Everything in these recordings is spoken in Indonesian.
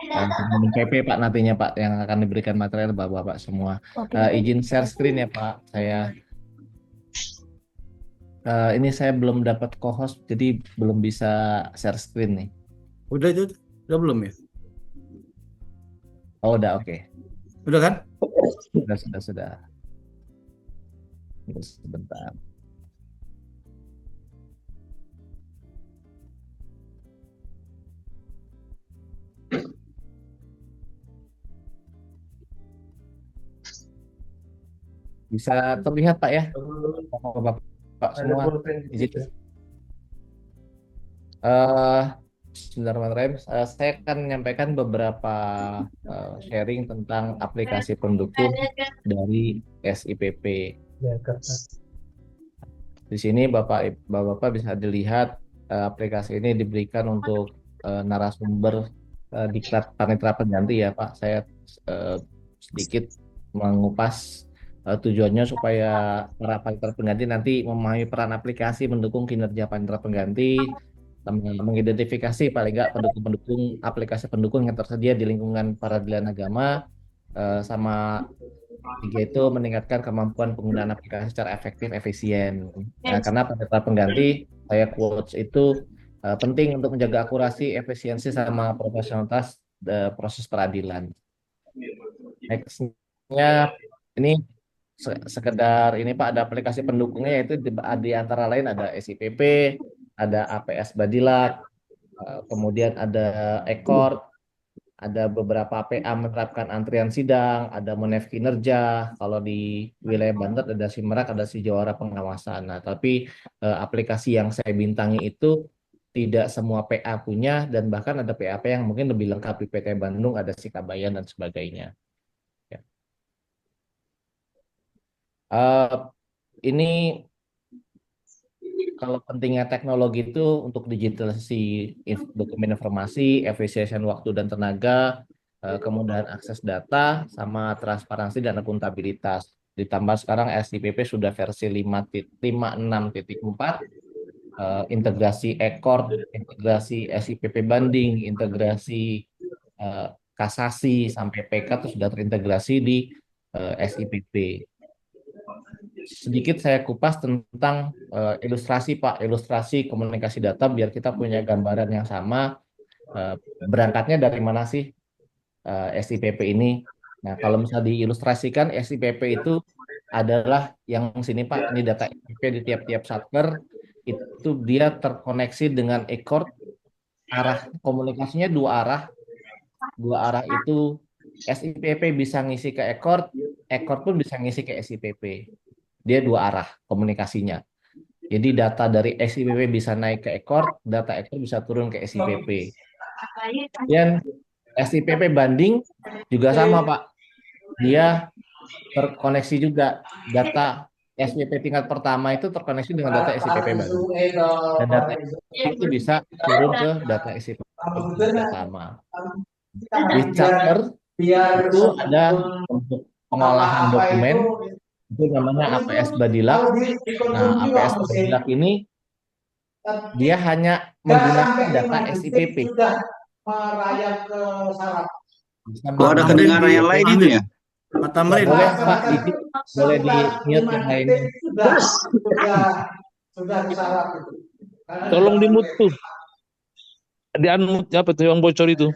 Dengan PP Pak nantinya Pak yang akan diberikan material Bapak-Bapak semua. Oke. Izin share screen ya Pak. Ini saya belum dapat co-host jadi belum bisa share screen nih. Udah belum ya? Oh udah oke. Udah kan? Sudah. Tunggu sebentar. Bisa terlihat Pak ya? Bapak Ada semua. pulpen di Izin. situ. Eh, Bismillahirrahmanirrahim. Saya akan menyampaikan beberapa sharing tentang aplikasi pendukung dari SIPP. Ya, kertas. Di sini Bapak bisa dilihat aplikasi ini diberikan untuk narasumber diklat panitera pengganti ya Pak. Saya eh, sedikit mengupas tujuannya supaya para panitera pengganti nanti memahami peran aplikasi mendukung kinerja panitera pengganti, mengidentifikasi paling nggak pendukung-pendukung aplikasi pendukung yang tersedia di lingkungan peradilan agama, sama tiga itu meningkatkan kemampuan penggunaan aplikasi secara efektif, efisien. Nah, karena pada pengganti, saya quotes itu penting untuk menjaga akurasi, efisiensi, sama profesionalitas proses peradilan. Nextnya ini sekedar ini Pak ada aplikasi pendukungnya yaitu di antara lain ada SIPP, ada APS Badilak, kemudian ada Ekor, ada beberapa PA menerapkan antrian sidang, ada Monef kinerja. Kalau di wilayah Banten ada Simerak, ada si Jawara pengawasan. Nah, tapi aplikasi yang saya bintangi itu tidak semua PA punya dan bahkan ada PAP yang mungkin lebih lengkap di PT Bandung, ada Sikabayan dan sebagainya. Ya. Eh, ini kalau pentingnya teknologi itu untuk digitalisasi dokumen informasi, efisiensi waktu dan tenaga, kemudahan akses data, sama transparansi dan akuntabilitas. Ditambah sekarang SIPP sudah versi 5.56.4, integrasi Ekord, integrasi SIPP banding, integrasi eh, kasasi sampai PK itu sudah terintegrasi di SIPP. Sedikit saya kupas tentang ilustrasi Pak, ilustrasi komunikasi data biar kita punya gambaran yang sama. Berangkatnya dari mana sih SIPP ini? Nah, kalau misalnya diilustrasikan SIPP itu adalah yang sini Pak, ini data SIPP di tiap-tiap satker itu dia terkoneksi dengan Ekord, arah komunikasinya dua arah itu SIPP bisa ngisi ke Ekord, Ekord pun bisa ngisi ke SIPP. Dia dua arah komunikasinya. Jadi data dari SIPP bisa naik ke Ekord, data Ekord bisa turun ke SIPP. Dan SIPP banding juga sama Pak. Dia terkoneksi juga data SIPP tingkat pertama itu terkoneksi dengan data SIPP banding. Dan data itu bisa turun ke data SIPP tingkat pertama. Di charter Biar itu ada untuk pengolahan apa-apa itu dokumen itu namanya APS Badilak. kalau Nah, dikonsumsi APS Bang Hussein, Badilak ini tapi dia hanya nggak menggunakan sampai data 5 detik SIPP. sudah merayap ke saraf. Bisa Oh, Pak ada menggunakan Tamrin, kedengaran yang SIPP. lain itu ya? Pak Ya Tamrin, boleh Pak, rata-rata boleh di setelah mute lima yang detik lainnya. sudah ke saraf itu. Karena di Tolong di dalam mute tuh. Di unmute apa tuh yang bocor itu?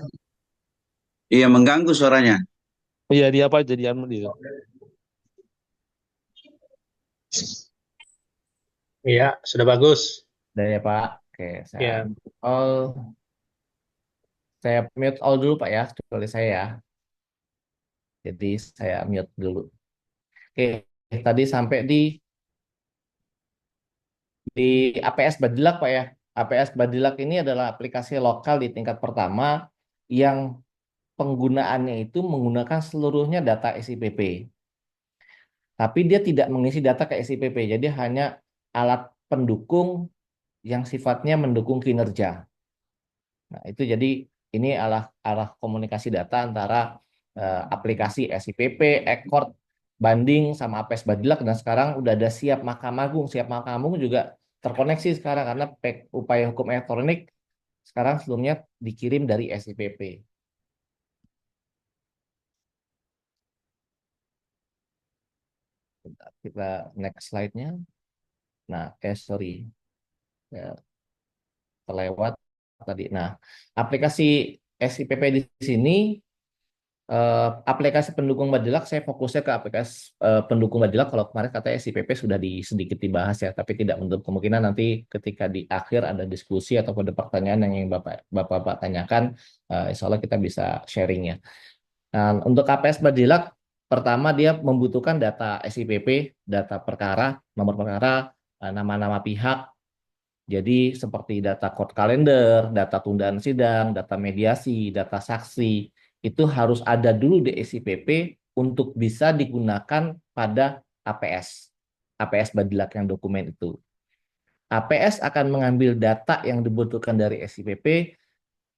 Iya, mengganggu suaranya. Iya, di apa aja di unmute itu. Iya, sudah bagus. Udah ya Pak. Oke, Ya, all saya mute all dulu Pak ya, kecuali saya ya. Jadi saya mute dulu. Oke, tadi sampai di APS Badilak Pak ya. APS Badilak ini adalah aplikasi lokal di tingkat pertama yang penggunaannya itu menggunakan seluruhnya data SIPP. Tapi dia tidak mengisi data ke SIPP, jadi hanya alat pendukung yang sifatnya mendukung kinerja. Nah, itu jadi ini arah arah komunikasi data antara aplikasi SIPP, Ekord, banding sama APS Badilak dan sekarang udah ada Siap Mahkamah Agung. Siap Mahkamah Agung juga terkoneksi sekarang karena upaya hukum elektronik sekarang sebelumnya dikirim dari SIPP. Bentar, kita next slide-nya. Nah, sorry. Ya, terlewat tadi. Nah, aplikasi SIPP di sini, aplikasi pendukung Badilak, saya fokusnya ke aplikasi pendukung Badilak. Kalau kemarin katanya SIPP sudah sedikit dibahas ya, tapi tidak menutup kemungkinan nanti ketika di akhir ada diskusi ataupun ada pertanyaan yang ingin Bapak tanyakan, insya Allah kita bisa sharing ya. Nah, untuk KPS Badilak, pertama dia membutuhkan data SIPP, data perkara, nomor perkara, nama-nama pihak. Jadi seperti data court kalender, data tundaan sidang, data mediasi, data saksi, itu harus ada dulu di SIPP untuk bisa digunakan pada APS. APS Badilak yang dokumen itu. APS akan mengambil data yang dibutuhkan dari SIPP,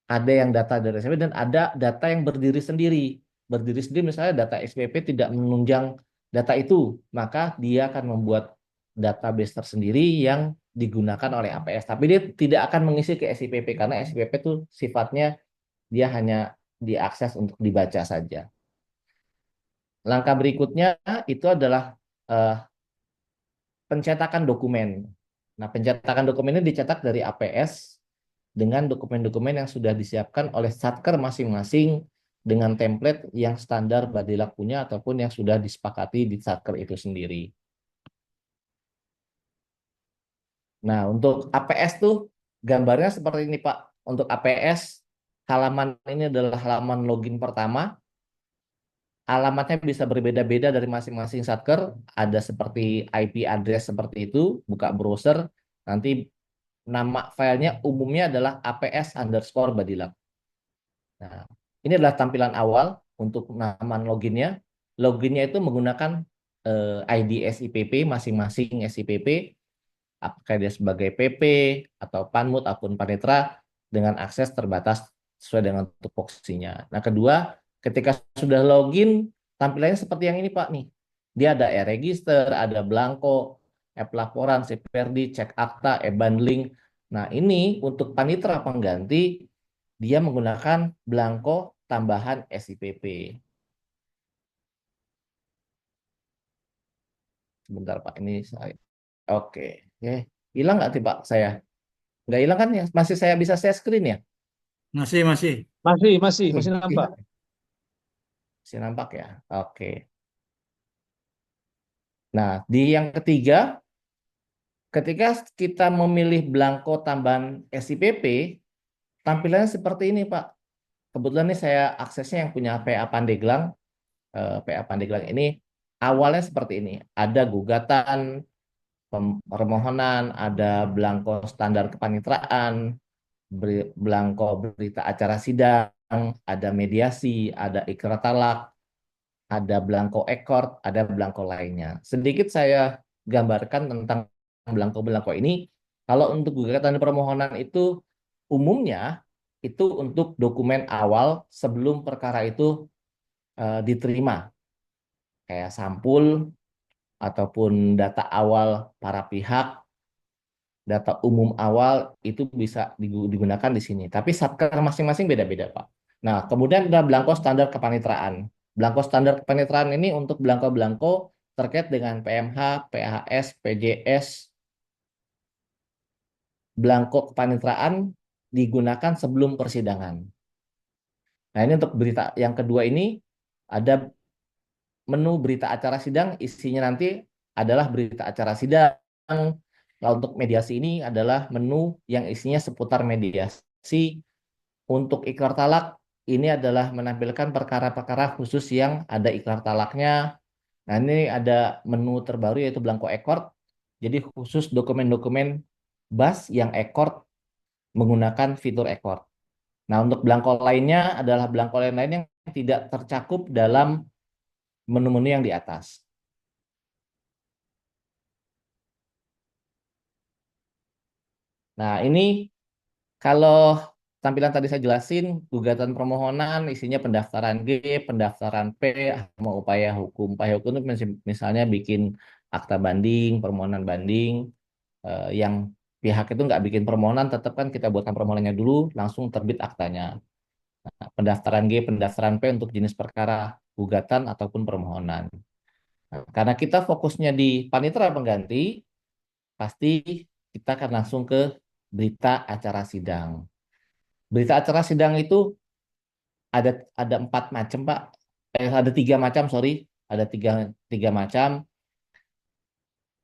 ada yang data dari SIPP dan ada data yang berdiri sendiri. Berdiri sendiri misalnya data SIPP tidak menunjang data itu, maka dia akan membuat database tersendiri yang digunakan oleh APS. Tapi dia tidak akan mengisi ke SIPP karena SIPP itu sifatnya dia hanya diakses untuk dibaca saja. Langkah berikutnya itu adalah eh, pencetakan dokumen. Nah, pencetakan dokumen ini dicetak dari APS dengan dokumen-dokumen yang sudah disiapkan oleh satker masing-masing dengan template yang standar Badilak punya ataupun yang sudah disepakati di satker itu sendiri. Nah, untuk APS tuh gambarnya seperti ini, Pak. Untuk APS, halaman ini adalah halaman login pertama. Alamatnya bisa berbeda-beda dari masing-masing satker. Ada seperti IP address seperti itu, buka browser, nanti nama filenya umumnya adalah APS_Badilak. Nah, ini adalah tampilan awal untuk nama loginnya. Loginnya itu menggunakan ID SIPP masing-masing SIPP, apakah dia sebagai PP atau Panmut ataupun Panitra dengan akses terbatas sesuai dengan tupoksinya. Nah, kedua, ketika sudah login, tampilannya seperti yang ini, Pak nih. Dia ada e-register, ada Blanko, laporan, CPRD, cek akta, e-bundling. Nah, ini untuk panitra pengganti dia menggunakan Blanko tambahan SIPP. Sebentar Pak, ini saya. Oke, oke. Hilang nggak sih Pak saya? Nggak hilang kan ya? Masih saya bisa share screen ya? Masih. Masih nampak. Hilang. Masih nampak ya? Oke. Nah, di yang ketiga, ketika kita memilih Blanko tambahan SIPP, tampilannya seperti ini Pak. Kebetulan ini saya aksesnya yang punya PA Pandeglang. PA Pandeglang ini awalnya seperti ini. Ada gugatan, permohonan, ada Blanko standar kepanitraan, Blanko berita acara sidang, ada mediasi, ada ikrar talak, ada Blanko ekord, ada Blanko lainnya. Sedikit saya gambarkan tentang Blanko-Blanko ini. Kalau untuk gugatan permohonan itu umumnya itu untuk dokumen awal sebelum perkara itu diterima, kayak sampul ataupun data awal para pihak, data umum awal itu bisa digunakan di sini. Tapi satker masing-masing beda-beda, Pak. Nah, kemudian ada Blanko standar kepanitraan. Blanko standar kepanitraan ini untuk Blanko-Blanko terkait dengan PMH, PHS, PJS. Blanko kepanitraan digunakan sebelum persidangan. Nah, ini untuk berita yang kedua ini ada menu berita acara sidang, isinya nanti adalah berita acara sidang. Nah, untuk mediasi ini adalah menu yang isinya seputar mediasi. Untuk ikrar talak, ini adalah menampilkan perkara-perkara khusus yang ada ikrar talaknya. Nah, ini ada menu terbaru yaitu Blanko Ekord. Jadi khusus dokumen-dokumen BAS yang ekord menggunakan fitur ekord. Nah, untuk Blanko lainnya adalah Blanko lain-lain yang tidak tercakup dalam menu-menu yang di atas. Nah, ini kalau tampilan tadi saya jelasin, gugatan permohonan isinya pendaftaran G, pendaftaran P, mau upaya hukum. Upaya hukum itu misalnya bikin akta banding, permohonan banding, yang pihak itu nggak bikin permohonan, tetap kan kita buatkan permohonannya dulu, langsung terbit aktanya. Nah, pendaftaran G, pendaftaran P untuk jenis perkara gugatan ataupun permohonan. Nah, karena kita fokusnya di panitera pengganti, pasti kita akan langsung ke berita acara sidang. Berita acara sidang itu ada 4 macam, Pak. Ada 3 macam, sorry. Ada tiga macam.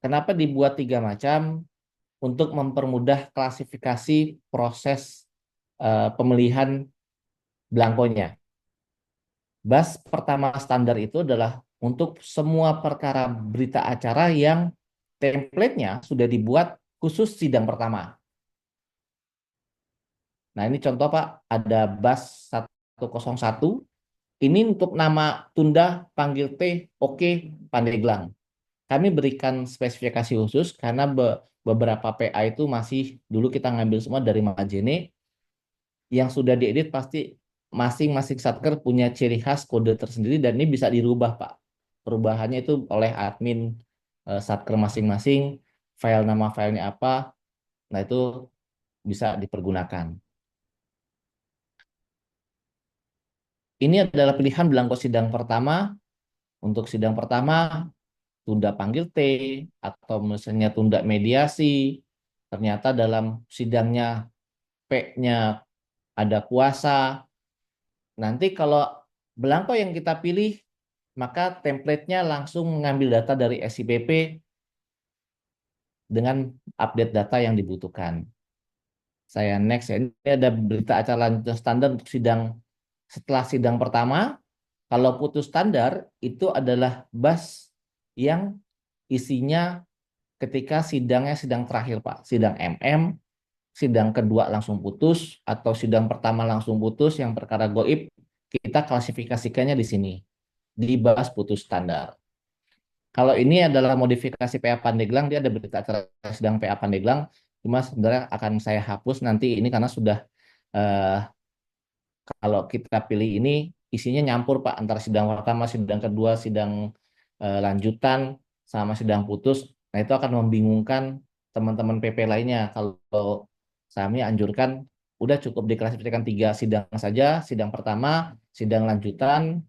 Kenapa dibuat 3 macam? Untuk mempermudah klasifikasi proses pemilihan belangkonya. Bas pertama standar itu adalah untuk semua perkara berita acara yang template-nya sudah dibuat khusus sidang pertama. Nah, ini contoh Pak, ada Bas 101. Ini untuk nama tunda panggil T, oke, Pandeglang. Kami berikan spesifikasi khusus karena beberapa PA itu masih dulu kita ngambil semua dari Majene yang sudah diedit pasti masing-masing satker punya ciri khas kode tersendiri dan ini bisa dirubah Pak. Perubahannya itu oleh admin satker masing-masing, file nama filenya apa, nah itu bisa dipergunakan. Ini adalah pilihan belangko sidang pertama. Untuk sidang pertama, tunda panggil T, atau misalnya tunda mediasi. Ternyata dalam sidangnya P-nya ada kuasa. Nanti kalau belangko yang kita pilih, maka template-nya langsung mengambil data dari SIPP dengan update data yang dibutuhkan. Saya next ya. Ini ada berita acara lanjutan standar untuk sidang setelah sidang pertama. Kalau putus standar itu adalah bas yang isinya ketika sidangnya sidang terakhir Pak. Sidang MM, sidang kedua langsung putus, atau sidang pertama langsung putus yang perkara goib, kita klasifikasikannya di sini. Di bas putus standar. Kalau ini adalah modifikasi PA Pandeglang, dia ada berita acara sidang PA Pandeglang, cuma sebenarnya akan saya hapus nanti ini karena sudah eh, kalau kita pilih ini isinya nyampur Pak antara sidang pertama, sidang kedua, sidang lanjutan sama sidang putus. Nah, itu akan membingungkan teman-teman PP lainnya. Kalau kami anjurkan udah cukup diklasifikasikan 3 sidang saja, sidang pertama, sidang lanjutan,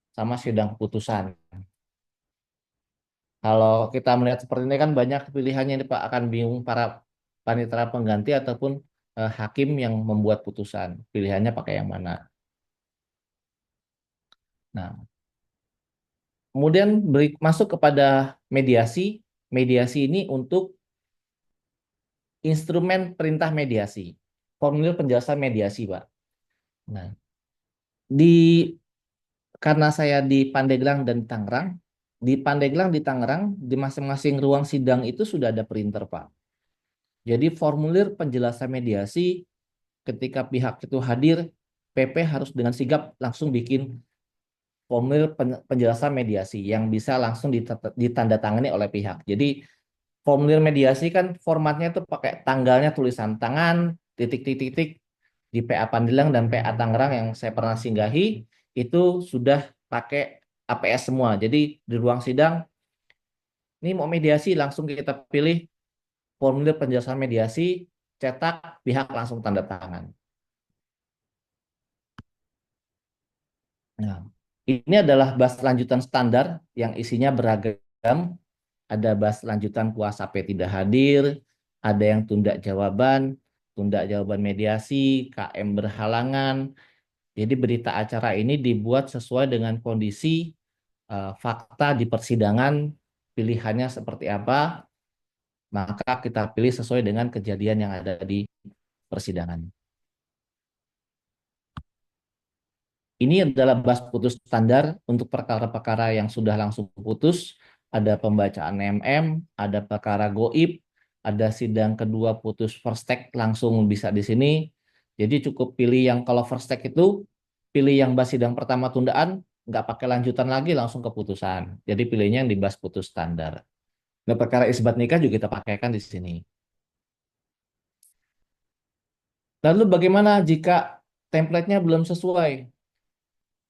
sama sidang keputusan. Kalau kita melihat seperti ini kan banyak pilihannya ini Pak, akan bingung para panitera pengganti ataupun hakim yang membuat putusan. Pilihannya pakai yang mana. Nah, kemudian masuk kepada mediasi. Mediasi ini untuk instrumen perintah mediasi. Formulir penjelasan mediasi, Pak. Nah, di karena saya di Pandeglang dan Tangerang, di Pandeglang di Tangerang, di masing-masing ruang sidang itu sudah ada printer, Pak. Jadi formulir penjelasan mediasi ketika pihak itu hadir, PP harus dengan sigap langsung bikin formulir penjelasan mediasi yang bisa langsung ditandatangani oleh pihak. Jadi formulir mediasi kan formatnya itu pakai tanggalnya tulisan tangan, titik-titik-titik di PA Pandeglang dan PA Tangerang yang saya pernah singgahi itu sudah pakai APS semua. Jadi di ruang sidang ini mau mediasi langsung kita pilih formulir penjelasan mediasi, cetak, pihak langsung tanda tangan. Nah, ini adalah bas lanjutan standar yang isinya beragam. Ada bas lanjutan kuasa P tidak hadir, ada yang tunda jawaban mediasi, KM berhalangan. Jadi berita acara ini dibuat sesuai dengan kondisi fakta di persidangan, pilihannya seperti apa, maka kita pilih sesuai dengan kejadian yang ada di persidangan. Ini adalah bas putus standar untuk perkara-perkara yang sudah langsung putus. Ada pembacaan MM, ada perkara goib, ada sidang kedua putus first take langsung bisa di sini. Jadi cukup pilih yang kalau first take itu, pilih yang bas sidang pertama tundaan, nggak pakai lanjutan lagi langsung keputusan. Jadi pilihnya yang di bas putus standar. Nah, perkara isbat nikah juga kita pakaikan di sini. Lalu bagaimana jika template-nya belum sesuai?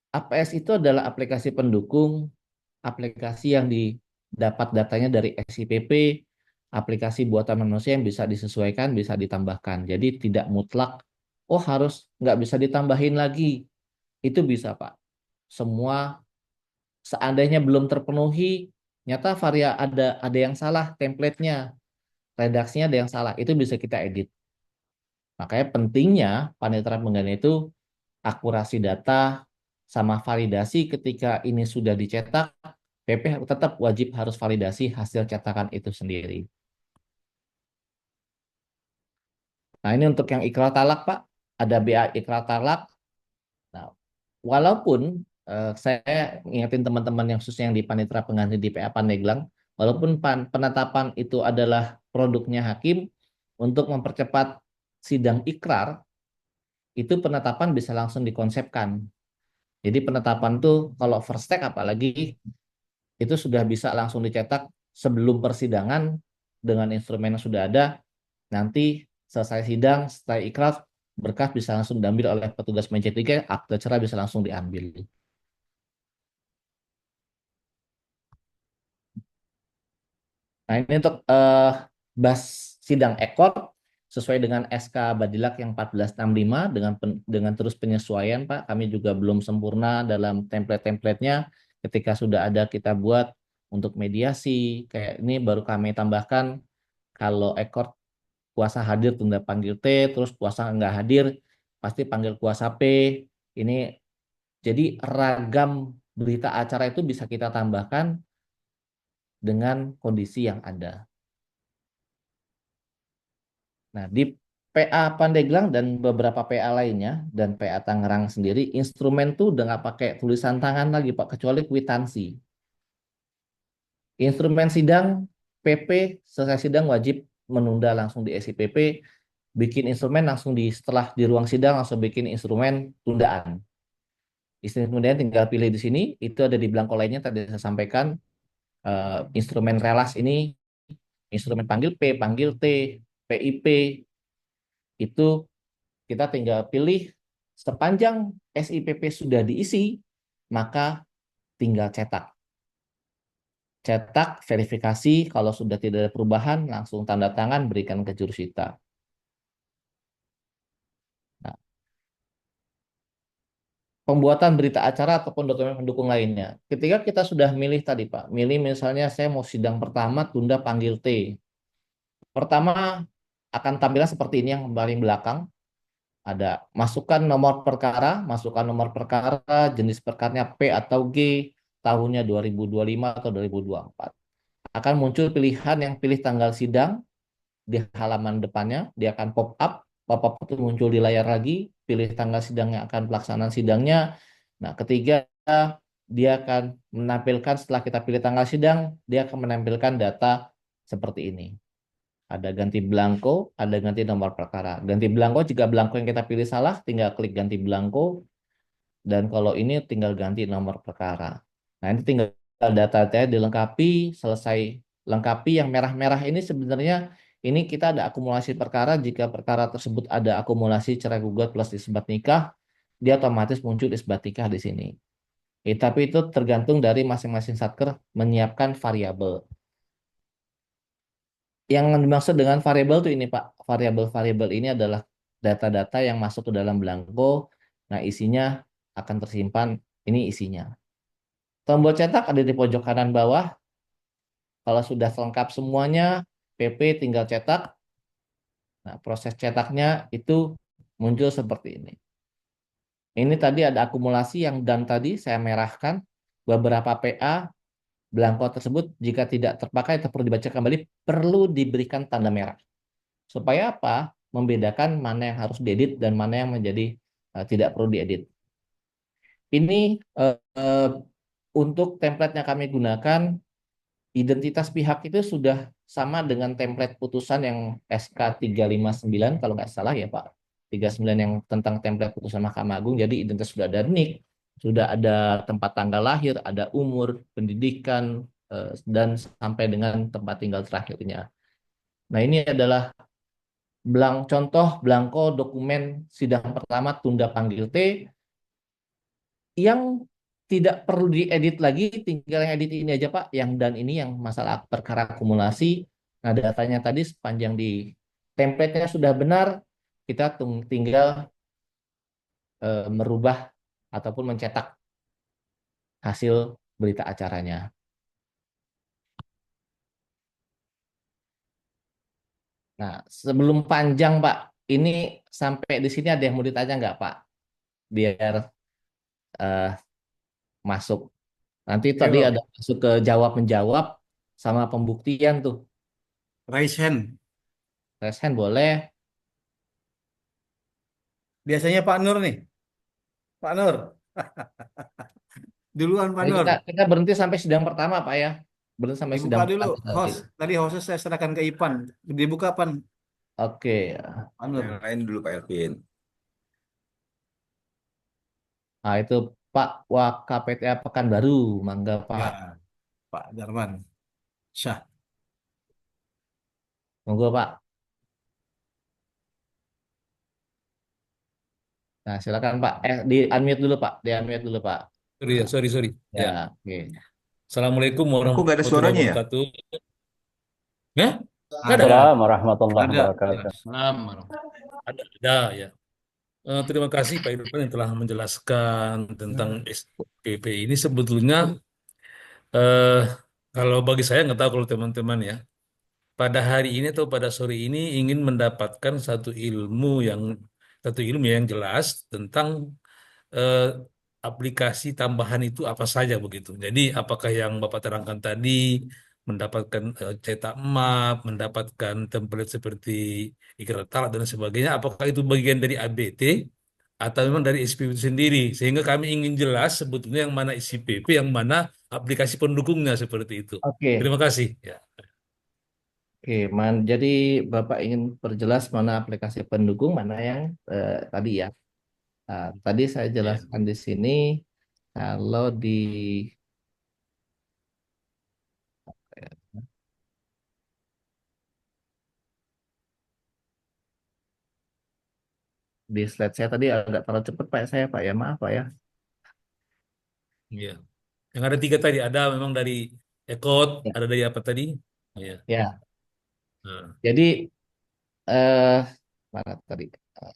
APS itu adalah aplikasi pendukung, aplikasi yang didapat datanya dari SIPP, aplikasi buatan manusia yang bisa disesuaikan, bisa ditambahkan. Jadi tidak mutlak, oh harus nggak bisa ditambahin lagi. Itu bisa Pak. Semua seandainya belum terpenuhi, nyata ada yang salah template-nya, redaksinya ada yang salah, itu bisa kita edit. Makanya pentingnya panitera pengganti itu akurasi data sama validasi ketika ini sudah dicetak, PP tetap wajib harus validasi hasil cetakan itu sendiri. Nah, ini untuk yang ikrar talak, Pak. Ada BA ikrar talak. Nah, walaupun saya ingetin teman-teman yang khususnya yang di panitera pengganti di PA Pandeglang, walaupun penetapan itu adalah produknya hakim, untuk mempercepat sidang ikrar, itu penetapan bisa langsung dikonsepkan. Jadi penetapan tuh kalau first take apalagi itu sudah bisa langsung dicetak sebelum persidangan dengan instrumen yang sudah ada. Nanti selesai sidang, setelah ikrar, berkas bisa langsung diambil oleh petugas meja 3, akte cerai bisa langsung diambil. Nah, ini untuk bas sidang ekor sesuai dengan SK Badilak yang 1465 dengan terus penyesuaian, Pak. Kami juga belum sempurna dalam template-templatenya. Ketika sudah ada kita buat untuk mediasi, kayak ini baru kami tambahkan kalau ekor kuasa hadir tunda panggil T, terus kuasa nggak hadir pasti panggil kuasa P. Ini jadi ragam berita acara itu bisa kita tambahkan dengan kondisi yang ada. Nah, di PA Pandeglang dan beberapa PA lainnya dan PA Tangerang sendiri, instrumen tuh udah nggak pakai tulisan tangan lagi, Pak, kecuali kwitansi. Instrumen sidang PP selesai sidang wajib menunda langsung di SIPP, bikin instrumen langsung setelah di ruang sidang langsung bikin instrumen tundaan. Instrumen tundaan tinggal pilih di sini, itu ada di belangko lainnya tadi saya sampaikan. Instrumen relas ini, instrumen panggil P, panggil T, PIP, itu kita tinggal pilih sepanjang SIPP sudah diisi, maka tinggal cetak. Cetak, verifikasi, kalau sudah tidak ada perubahan, langsung tanda tangan, berikan ke jurusita. Nah, pembuatan berita acara ataupun dokumen pendukung lainnya. Ketika kita sudah milih tadi, Pak, milih misalnya saya mau sidang pertama, tunda panggil T. Pertama akan tampilan seperti ini yang paling belakang. Ada masukkan nomor perkara, jenis perkaranya P atau G, tahunnya 2025 atau 2024. Akan muncul pilihan yang pilih tanggal sidang di halaman depannya, dia akan pop up itu muncul di layar lagi, pilih tanggal sidang yang akan pelaksanaan sidangnya. Nah, ketiga, dia akan menampilkan setelah kita pilih tanggal sidang, dia akan menampilkan data seperti ini. Ada ganti belangko, ada ganti nomor perkara. Ganti belangko jika belangko yang kita pilih salah, tinggal klik ganti belangko. Dan kalau ini tinggal ganti nomor perkara. Nah, ini tinggal data-datanya dilengkapi, selesai lengkapi. Yang merah-merah ini sebenarnya ini kita ada akumulasi perkara. Jika perkara tersebut ada akumulasi cerai gugat plus isbat nikah, dia otomatis muncul isbat nikah di sini. Tapi itu tergantung dari masing-masing satker menyiapkan variabel. Yang dimaksud dengan variabel itu ini, Pak. Variabel-variabel ini adalah data-data yang masuk ke dalam belangko. Nah, isinya akan tersimpan. Ini isinya. Tombol cetak ada di pojok kanan bawah. Kalau sudah lengkap semuanya, PP tinggal cetak. Nah, proses cetaknya itu muncul seperti ini. Ini tadi ada akumulasi yang dan tadi saya merahkan beberapa PA belangko tersebut jika tidak terpakai atau perlu dibaca kembali perlu diberikan tanda merah. Supaya apa? Membedakan mana yang harus diedit dan mana yang menjadi tidak perlu diedit. Ini untuk template yang kami gunakan, identitas pihak itu sudah sama dengan template putusan yang SK 359 kalau nggak salah ya Pak. 39 yang tentang template putusan Mahkamah Agung. Jadi identitas sudah ada NIK, sudah ada tempat tanggal lahir, ada umur, pendidikan, dan sampai dengan tempat tinggal terakhirnya. Nah, ini adalah contoh belangko dokumen sidang pertama tunda panggil T yang tidak perlu diedit lagi, tinggal yang edit ini aja Pak, yang dan ini yang masalah perkara akumulasi. Nah, datanya tadi sepanjang di template-nya sudah benar, kita tinggal merubah ataupun mencetak hasil berita acaranya. Nah, sebelum panjang Pak, ini sampai di sini ada yang mau ditanya nggak Pak? Biar eh, masuk. Nanti Oke, tadi Bang. ada masuk ke jawab menjawab sama pembuktian tuh. Raise hand. Resen boleh. Biasanya Pak Nur nih. Pak Nur. Duluan Pak Jadi Nur. kita berhenti sampai sidang pertama Pak ya. Berhenti sampai Dibuka sidang dulu pertama tadi. host. Tadi hostnya saya serahkan ke Ipan. Dibuka Pan. Oke. Pak Nur. Yang lain dulu Pak Elvin. Nah itu Pak WKPTA Pekanbaru, mangga Pak. Ya, Pak Darman. Syah. Monggo Pak. Nah silakan Pak. Di unmute dulu Pak. Di unmute dulu Pak. Sorry ya, sorry. Ya, Ya. oke. Assalamualaikum Kok gak ada warahmatullahi suaranya ya? wabarakatuh. Ya? Nggak ada. Ada. Assalamualaikum warahmatullahi Ada. wabarakatuh. Ada ya. Terima kasih Pak Irfan yang telah menjelaskan tentang SPP ini. Sebetulnya eh, kalau bagi saya nggak tahu kalau teman-teman ya. Pada hari ini atau pada sore ini ingin mendapatkan satu ilmu yang jelas tentang eh, aplikasi tambahan itu apa saja begitu. Jadi apakah yang Bapak terangkan tadi mendapatkan cetak map, mendapatkan template seperti ikrar talak dan sebagainya, apakah itu bagian dari ABT atau memang dari SPP itu sendiri? Sehingga kami ingin jelas sebetulnya yang mana SPP, yang mana aplikasi pendukungnya seperti itu. Oke. Terima kasih. Ya. Oke, jadi Bapak ingin perjelas mana aplikasi pendukung, mana yang tadi ya. Nah, tadi saya Ya. jelaskan di sini kalau di slide saya tadi agak terlalu cepat Pak saya Pak ya, maaf Pak ya. Ya. Yang ada tiga tadi, ada memang dari Ekot, Ya, ada dari apa tadi? Ya. ya. Nah, Jadi eh mana tadi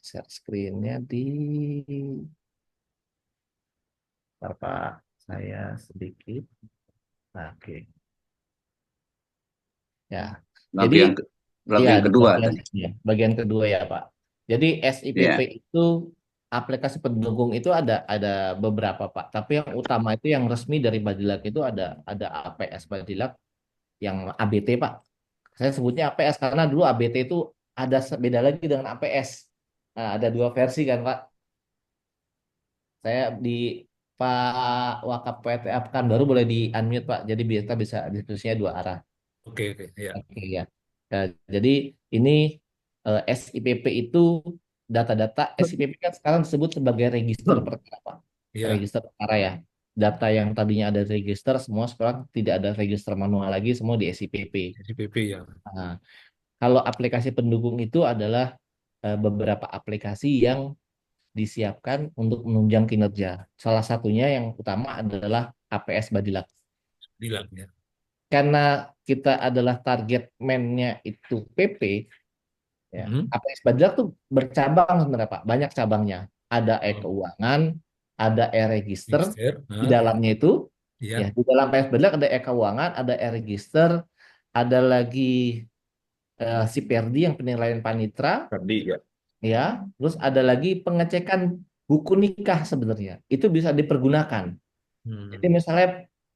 share screen-nya di Bapak saya sedikit. Nah, oke. Ya. Jadi Lampiran, iya, lampiran di kedua bagian, tadi. ya, bagian kedua ya Pak. Jadi SIPP Ya, itu aplikasi pendukung itu ada beberapa Pak. Tapi yang utama itu yang resmi dari Badilak itu ada APS Badilak yang ABT Pak. Saya sebutnya APS karena dulu ABT itu beda lagi dengan APS. Nah, ada dua versi kan Pak. Saya di Pak Wakapta kan baru boleh di unmute Pak. Jadi kita bisa diskusinya dua arah. oke, ya. Oke ya. Nah, jadi ini SIPP itu data-data SIPP kan sekarang disebut sebagai register perkara, Pak. Ya, Register perkara ya. Data yang tadinya ada register semua sekarang tidak ada register manual lagi, semua di SIPP. SPP ya. Nah, kalau aplikasi pendukung itu adalah beberapa aplikasi yang disiapkan untuk menunjang kinerja. Salah satunya yang utama adalah APS Badilak. Bilang ya. Karena kita adalah target man-nya itu PP, ya. Hmm. APS Badilak tuh bercabang sebenarnya Pak, banyak cabangnya. Ada Oh, e-keuangan, ada e-register register. di Nah, dalamnya itu, ya ya. di dalam APS Badilak ada e-keuangan, ada e-register, ada lagi si Perdi yang penilaian panitra, Ferdi ya. ya. Terus ada lagi pengecekan buku nikah sebenarnya. Itu bisa dipergunakan. Jadi Hmm. misalnya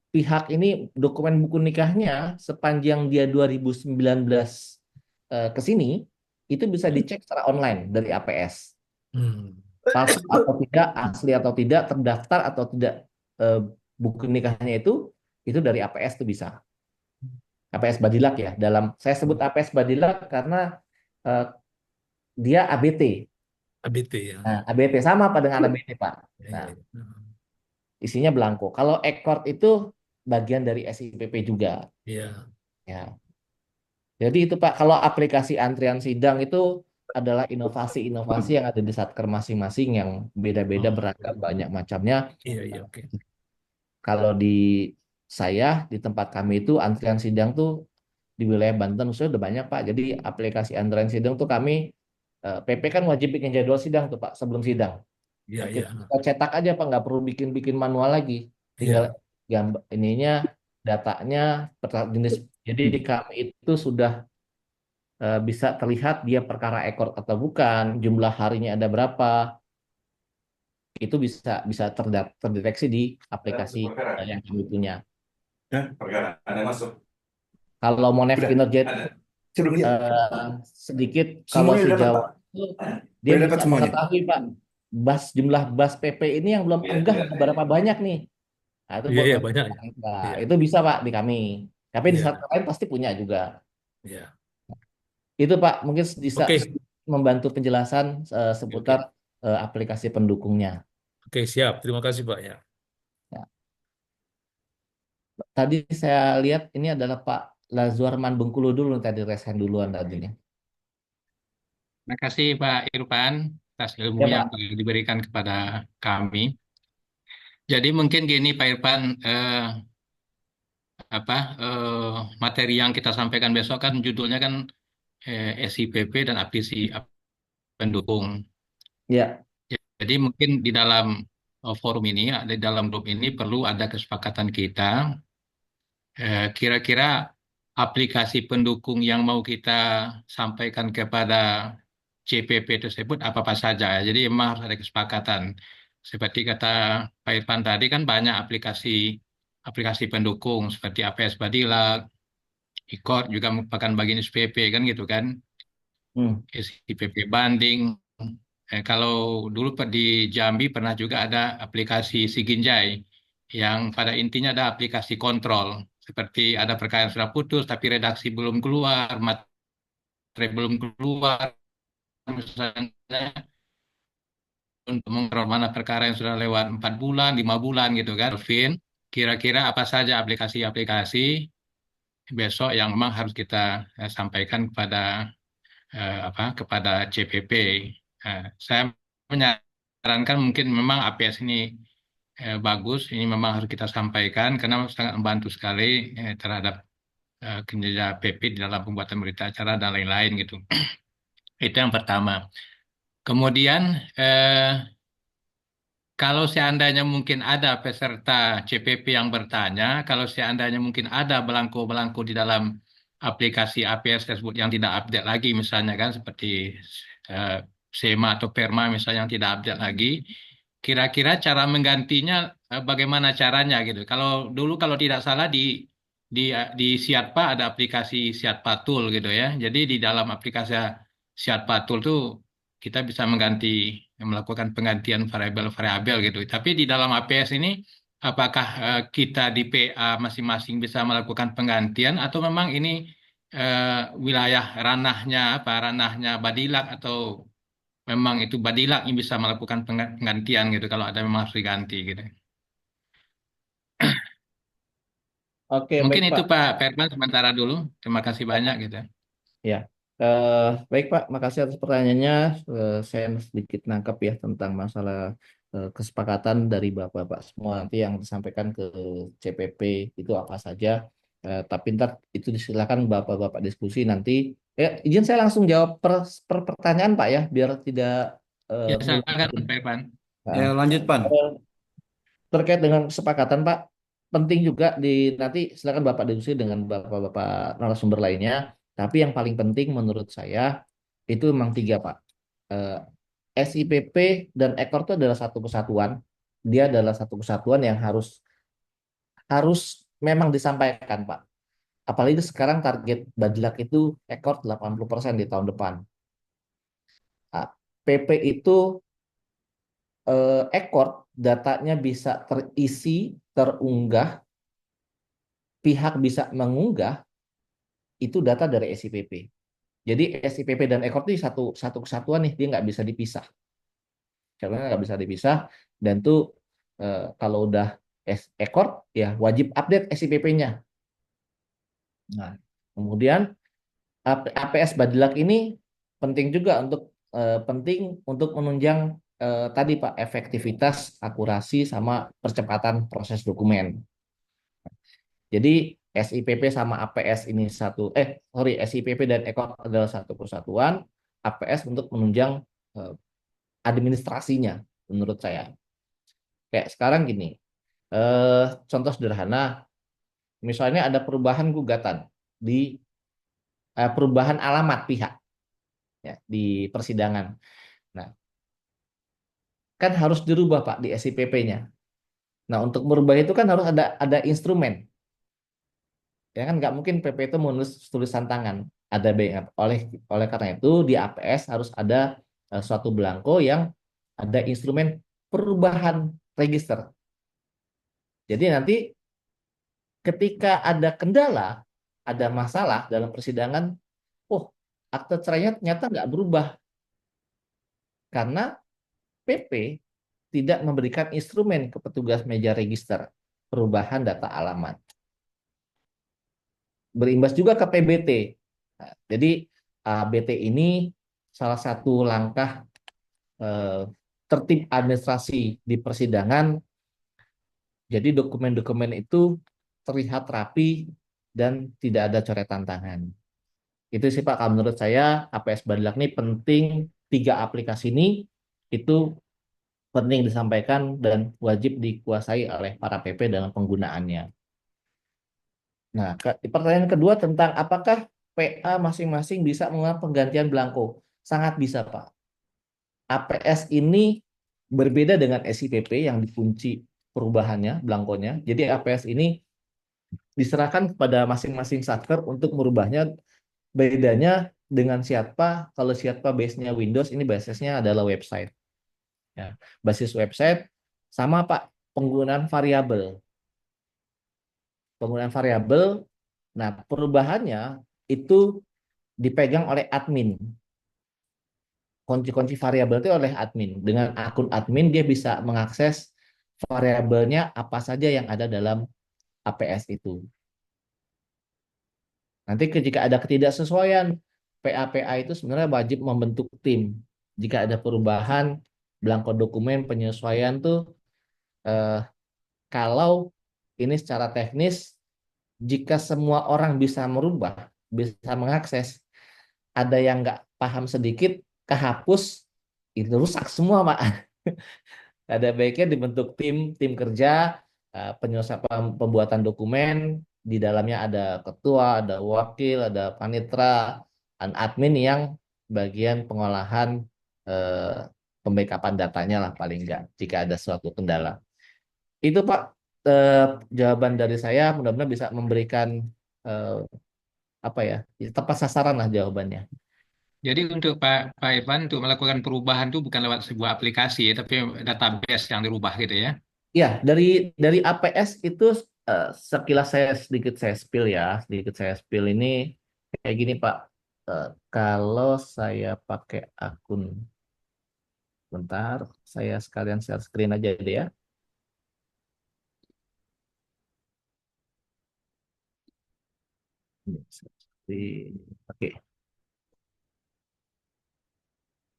pihak ini dokumen buku nikahnya sepanjang dia 2019 ke sini itu bisa dicek secara online dari APS. Hmm. Palsu atau tidak, asli atau tidak, terdaftar atau tidak eh, buku nikahnya itu dari APS itu bisa. APS Badilak ya. Saya sebut APS Badilak karena eh, dia ABT. ABT ya. Nah, ABT sama apa dengan ABT Pak? Ya, Nah, ya, ya. isinya belangko. Kalau Ekord itu bagian dari SIPP juga. Ya. Ya. Jadi itu Pak, kalau aplikasi antrian sidang itu adalah inovasi-inovasi yang ada di Satker masing-masing yang beda-beda Oh, beragam banyak macamnya. iya, iya, oke. Kalau di saya di tempat kami itu antrian sidang tuh di wilayah Banten sudah udah banyak Pak. Jadi aplikasi antrian sidang tuh kami PP kan wajib bikin jadwal sidang tuh Pak sebelum sidang. Iya, Nah, iya. kita cetak aja Pak, nggak perlu bikin-bikin manual lagi. Tinggal Iya. gambar ininya, datanya, jenis. Jadi di kami itu sudah bisa terlihat dia perkara ekor atau bukan, jumlah harinya ada berapa, itu bisa bisa terdeteksi di aplikasi yang kami punya. Perkara ada masuk. Kalau Monev Udah, Kinerja ada. Sudah lihat. sedikit, kalau Semuanya si udah dapat, Jawa Pak. itu dia Udah dapat bisa semuanya. mengetahui Pak jumlah bas PP ini yang belum Iya, enggak iya, ada iya. berapa banyak nih. Nah, itu Iya, buat iya nanti. banyak. Nah, Iya, itu bisa Pak di kami. Tapi di iya, satu lain pasti punya juga. iya. Itu Pak mungkin bisa Oke, membantu penjelasan seputar oke, aplikasi pendukungnya. oke, siap. Terima kasih Pak ya. Ya. Tadi saya lihat ini adalah Pak Lazuarman Bengkulu dulu tadi resen duluan tadi nih. Terima kasih Pak Irfan atas ilmu Ya yang Pak. telah diberikan kepada kami. Jadi mungkin gini Pak Irfan, apa materi yang kita sampaikan besok kan judulnya kan SIPP dan aplikasi pendukung. Ya. Jadi mungkin di dalam forum ini, di dalam grup ini perlu ada kesepakatan kita. Kira-kira aplikasi pendukung yang mau kita sampaikan kepada CPP tersebut apa-apa saja. Jadi memang harus ada kesepakatan. Seperti kata Pak Irfan tadi kan banyak aplikasi aplikasi pendukung seperti APS Badilak, IKOR juga merupakan bagian SPP kan gitu kan, Hmm. SIPP banding. Kalau dulu di Jambi pernah juga ada aplikasi Siginjai yang pada intinya ada aplikasi kontrol. Seperti ada perkara yang sudah putus tapi redaksi belum keluar, materi belum keluar, misalnya untuk mengontrol mana perkara yang sudah lewat 4 bulan, 5 bulan gitu kan. Alvin, kira-kira apa saja aplikasi-aplikasi besok yang memang harus kita sampaikan kepada kepada CPP. Saya menyarankan mungkin memang APS ini bagus, ini memang harus kita sampaikan karena sangat membantu sekali terhadap kinerja PP di dalam pembuatan berita acara dan lain-lain gitu. Itu yang pertama. Kemudian kalau seandainya mungkin ada peserta CPP yang bertanya, kalau seandainya mungkin ada belangko-belangko di dalam aplikasi APS tersebut yang tidak update lagi, misalnya kan seperti eh, SEMA atau PERMA misalnya yang tidak update lagi, kira-kira cara menggantinya bagaimana caranya gitu. Kalau dulu kalau tidak salah di Siatpa ada aplikasi Siatpa Tool gitu ya. Jadi di dalam aplikasi Siatpa Tool tuh kita bisa melakukan penggantian variabel-variabel gitu. Tapi di dalam APS ini, apakah kita di PA masing-masing bisa melakukan penggantian atau memang ini wilayah ranahnya Badilak atau memang itu Badilak yang bisa melakukan penggantian gitu kalau ada memang harus diganti gitu. Oke, Mungkin baik itu Pak. Pak Ferman sementara dulu. Terima kasih banyak gitu. Ya, baik Pak, makasih atas pertanyaannya. Saya sedikit nangkep ya tentang masalah kesepakatan dari Bapak-Bapak semua nanti yang disampaikan ke CPP itu apa saja. Tapi ntar itu disilakan Bapak-Bapak diskusi nanti. Izin saya langsung jawab per pertanyaan Pak ya, biar tidak Ya ngulang. silakan Pak Irfan. Nah, Ya, lanjut, Pan. terkait dengan kesepakatan Pak, penting juga nanti silakan Bapak diskusi dengan Bapak-Bapak narasumber lainnya. Tapi yang paling penting menurut saya itu memang tiga Pak. Eh, SIPP dan ekor itu adalah satu kesatuan. Dia adalah satu kesatuan yang harus harus memang disampaikan Pak. Apalagi sekarang target Badilak itu ekor 80% di tahun depan. Nah, PP itu ekor datanya bisa terisi, terunggah, pihak bisa mengunggah itu data dari SIPP. Jadi SIPP dan ekor itu satu satu kesatuan nih, dia nggak bisa dipisah. Karena nggak bisa dipisah dan tuh kalau udah ekor ya wajib update SIPP-nya. Nah, kemudian APS Badilak ini penting juga untuk menunjang tadi Pak efektivitas, akurasi sama percepatan proses dokumen. Jadi SIPP sama APS ini SIPP dan EKOT adalah satu kesatuan, APS untuk menunjang eh, administrasinya menurut saya. Kayak sekarang gini, contoh sederhana, misalnya ada perubahan gugatan di perubahan alamat pihak ya di persidangan. Nah, kan harus dirubah Pak di SIPP-nya. Nah, untuk merubah itu kan harus ada instrumen. Ya kan nggak mungkin PP itu menulis tulisan tangan. Ada oleh karena itu di APS harus ada suatu belangko yang ada instrumen perubahan register. Jadi nanti ketika ada kendala, ada masalah dalam persidangan, oh akte cerainya ternyata nggak berubah karena PP tidak memberikan instrumen ke petugas meja register perubahan data alamat. Berimbas juga ke PBT. Nah, jadi BT ini salah satu langkah tertib administrasi di persidangan. Jadi dokumen-dokumen itu terlihat rapi dan tidak ada coretan tangan. Itu sih Pak, kalau menurut saya APS Badak ini penting, 3 aplikasi ini itu penting disampaikan dan wajib dikuasai oleh para PP dalam penggunaannya. Nah, pertanyaan kedua tentang apakah PA masing-masing bisa mengalami penggantian belangko? Sangat bisa, Pak. APS ini berbeda dengan SIPP yang dikunci perubahannya, belangkonya. Jadi APS ini diserahkan kepada masing-masing satker untuk merubahnya. Bedanya dengan Siatpa, kalau Siatpa base-nya Windows, ini basisnya adalah website. Ya, basis website sama Pak, penggunaan variabel. Penggunaan variabel, nah perubahannya itu dipegang oleh admin. Kunci-kunci variabel itu oleh admin. Dengan akun admin dia bisa mengakses variabelnya apa saja yang ada dalam APS itu. Nanti jika ada ketidaksesuaian, PA-PA itu sebenarnya wajib membentuk tim. Jika ada perubahan, belangko dokumen, penyesuaian tuh kalau ini secara teknis, jika semua orang bisa merubah, bisa mengakses, ada yang nggak paham sedikit, kehapus, itu rusak semua, Pak. Ada baiknya dibentuk tim kerja, penyelesaian pembuatan dokumen, di dalamnya ada ketua, ada wakil, ada panitra, dan admin yang bagian pengolahan pembackupan datanya lah paling nggak, jika ada suatu kendala. Itu Pak, jawaban dari saya, mudah-mudahan bisa memberikan apa ya, tepat sasaran lah jawabannya. Jadi untuk Pak Ivan untuk melakukan perubahan itu bukan lewat sebuah aplikasi, tapi database yang dirubah gitu ya. Ya, dari APS itu sekilas saya spill ini kayak gini Pak. Kalau saya pakai akun, bentar, saya sekalian share screen aja deh ya. Oke.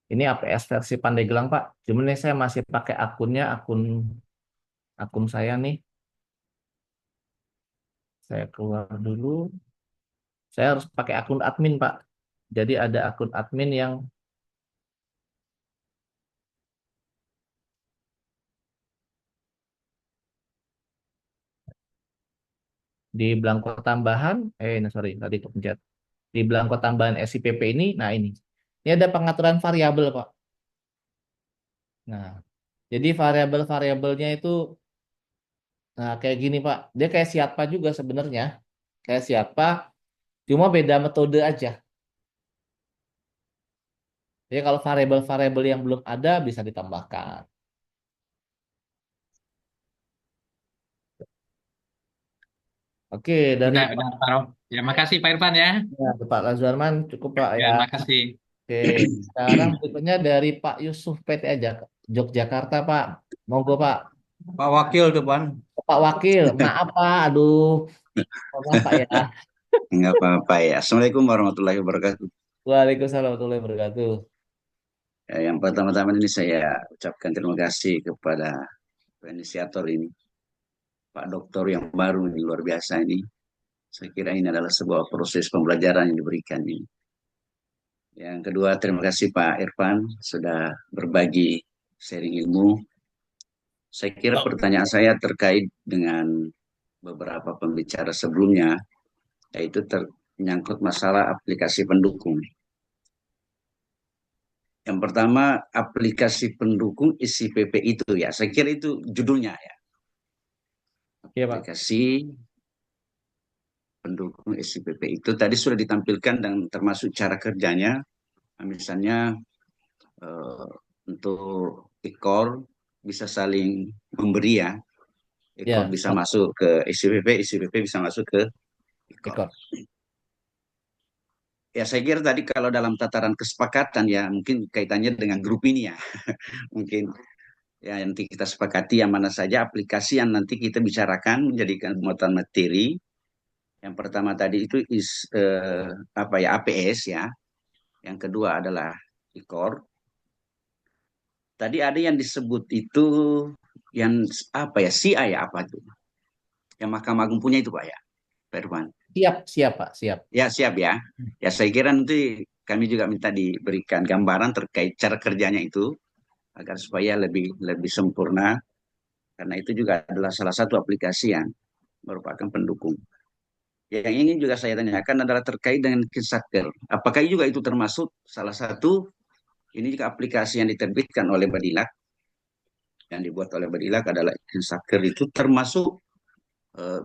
Ini APS versi Pandeglang Pak. Cuman ini saya masih pakai akunnya, akun saya nih. Saya keluar dulu. Saya harus pakai akun admin Pak. Jadi ada akun admin yang di belangko tambahan, sorry, tadi kepencet. Di belangko tambahan SIPP ini, nah ini ada pengaturan variabel Pak. Nah, jadi variabel-variabelnya itu, nah kayak gini Pak. Dia kayak Siatpa juga sebenarnya, kayak Siatpa, cuma beda metode aja. Jadi kalau variabel-variabel yang belum ada bisa ditambahkan. Oke, dari Udah, Pak Rom. Ya, makasih Pak Irfan ya. Pak Razwarman cukup Pak Ya, ya. makasih. Oke, sekarang berikutnya dari Pak Yusuf PT aja, Yogyakarta Pak. Monggo Pak. Pak Wakil tuh, Pan. Pak Wakil, maaf Pak, aduh, maaf Pak ya. Enggak apa-apa ya. Assalamualaikum warahmatullahi wabarakatuh. Waalaikumsalam warahmatullahi wabarakatuh. Ya, yang pertama-tama ini saya ucapkan terima kasih kepada inisiator ini, Pak Doktor yang baru ini, luar biasa ini. Saya kira ini adalah sebuah proses pembelajaran yang diberikan ini. Yang kedua, terima kasih Pak Irfan sudah berbagi sharing ilmu. Saya kira pertanyaan saya terkait dengan beberapa pembicara sebelumnya, yaitu menyangkut masalah aplikasi pendukung. Yang pertama, aplikasi pendukung SIPP itu ya. Saya kira itu judulnya ya. Iya Pak. Aplikasi pendukung SIPP itu tadi sudah ditampilkan dan termasuk cara kerjanya. Misalnya untuk e-core bisa saling memberi ya. E-core Ya, bisa masuk ke SIPP, SIPP bisa masuk ke e-core. ekor. Ya saya kira tadi kalau dalam tataran kesepakatan ya mungkin kaitannya dengan grup ini ya. Mungkin ya nanti kita sepakati yang mana saja aplikasi yang nanti kita bicarakan menjadikan muatan materi. Yang pertama tadi itu apa ya APS ya. Yang kedua adalah e-core. Tadi ada yang disebut itu yang apa ya CI ya apa itu? Yang Mahkamah Agung punya itu Pak ya, Pak Irfan. Siap Pak, siap. Ya siap ya. Ya saya kira nanti kami juga minta diberikan gambaran terkait cara kerjanya itu agar supaya lebih lebih sempurna karena itu juga adalah salah satu aplikasi yang merupakan pendukung. Yang ingin juga saya tanyakan adalah terkait dengan Kinsaker. Apakah juga itu termasuk salah satu ini juga aplikasi yang diterbitkan oleh Badilak yang dibuat oleh Badilak adalah Kinsaker itu termasuk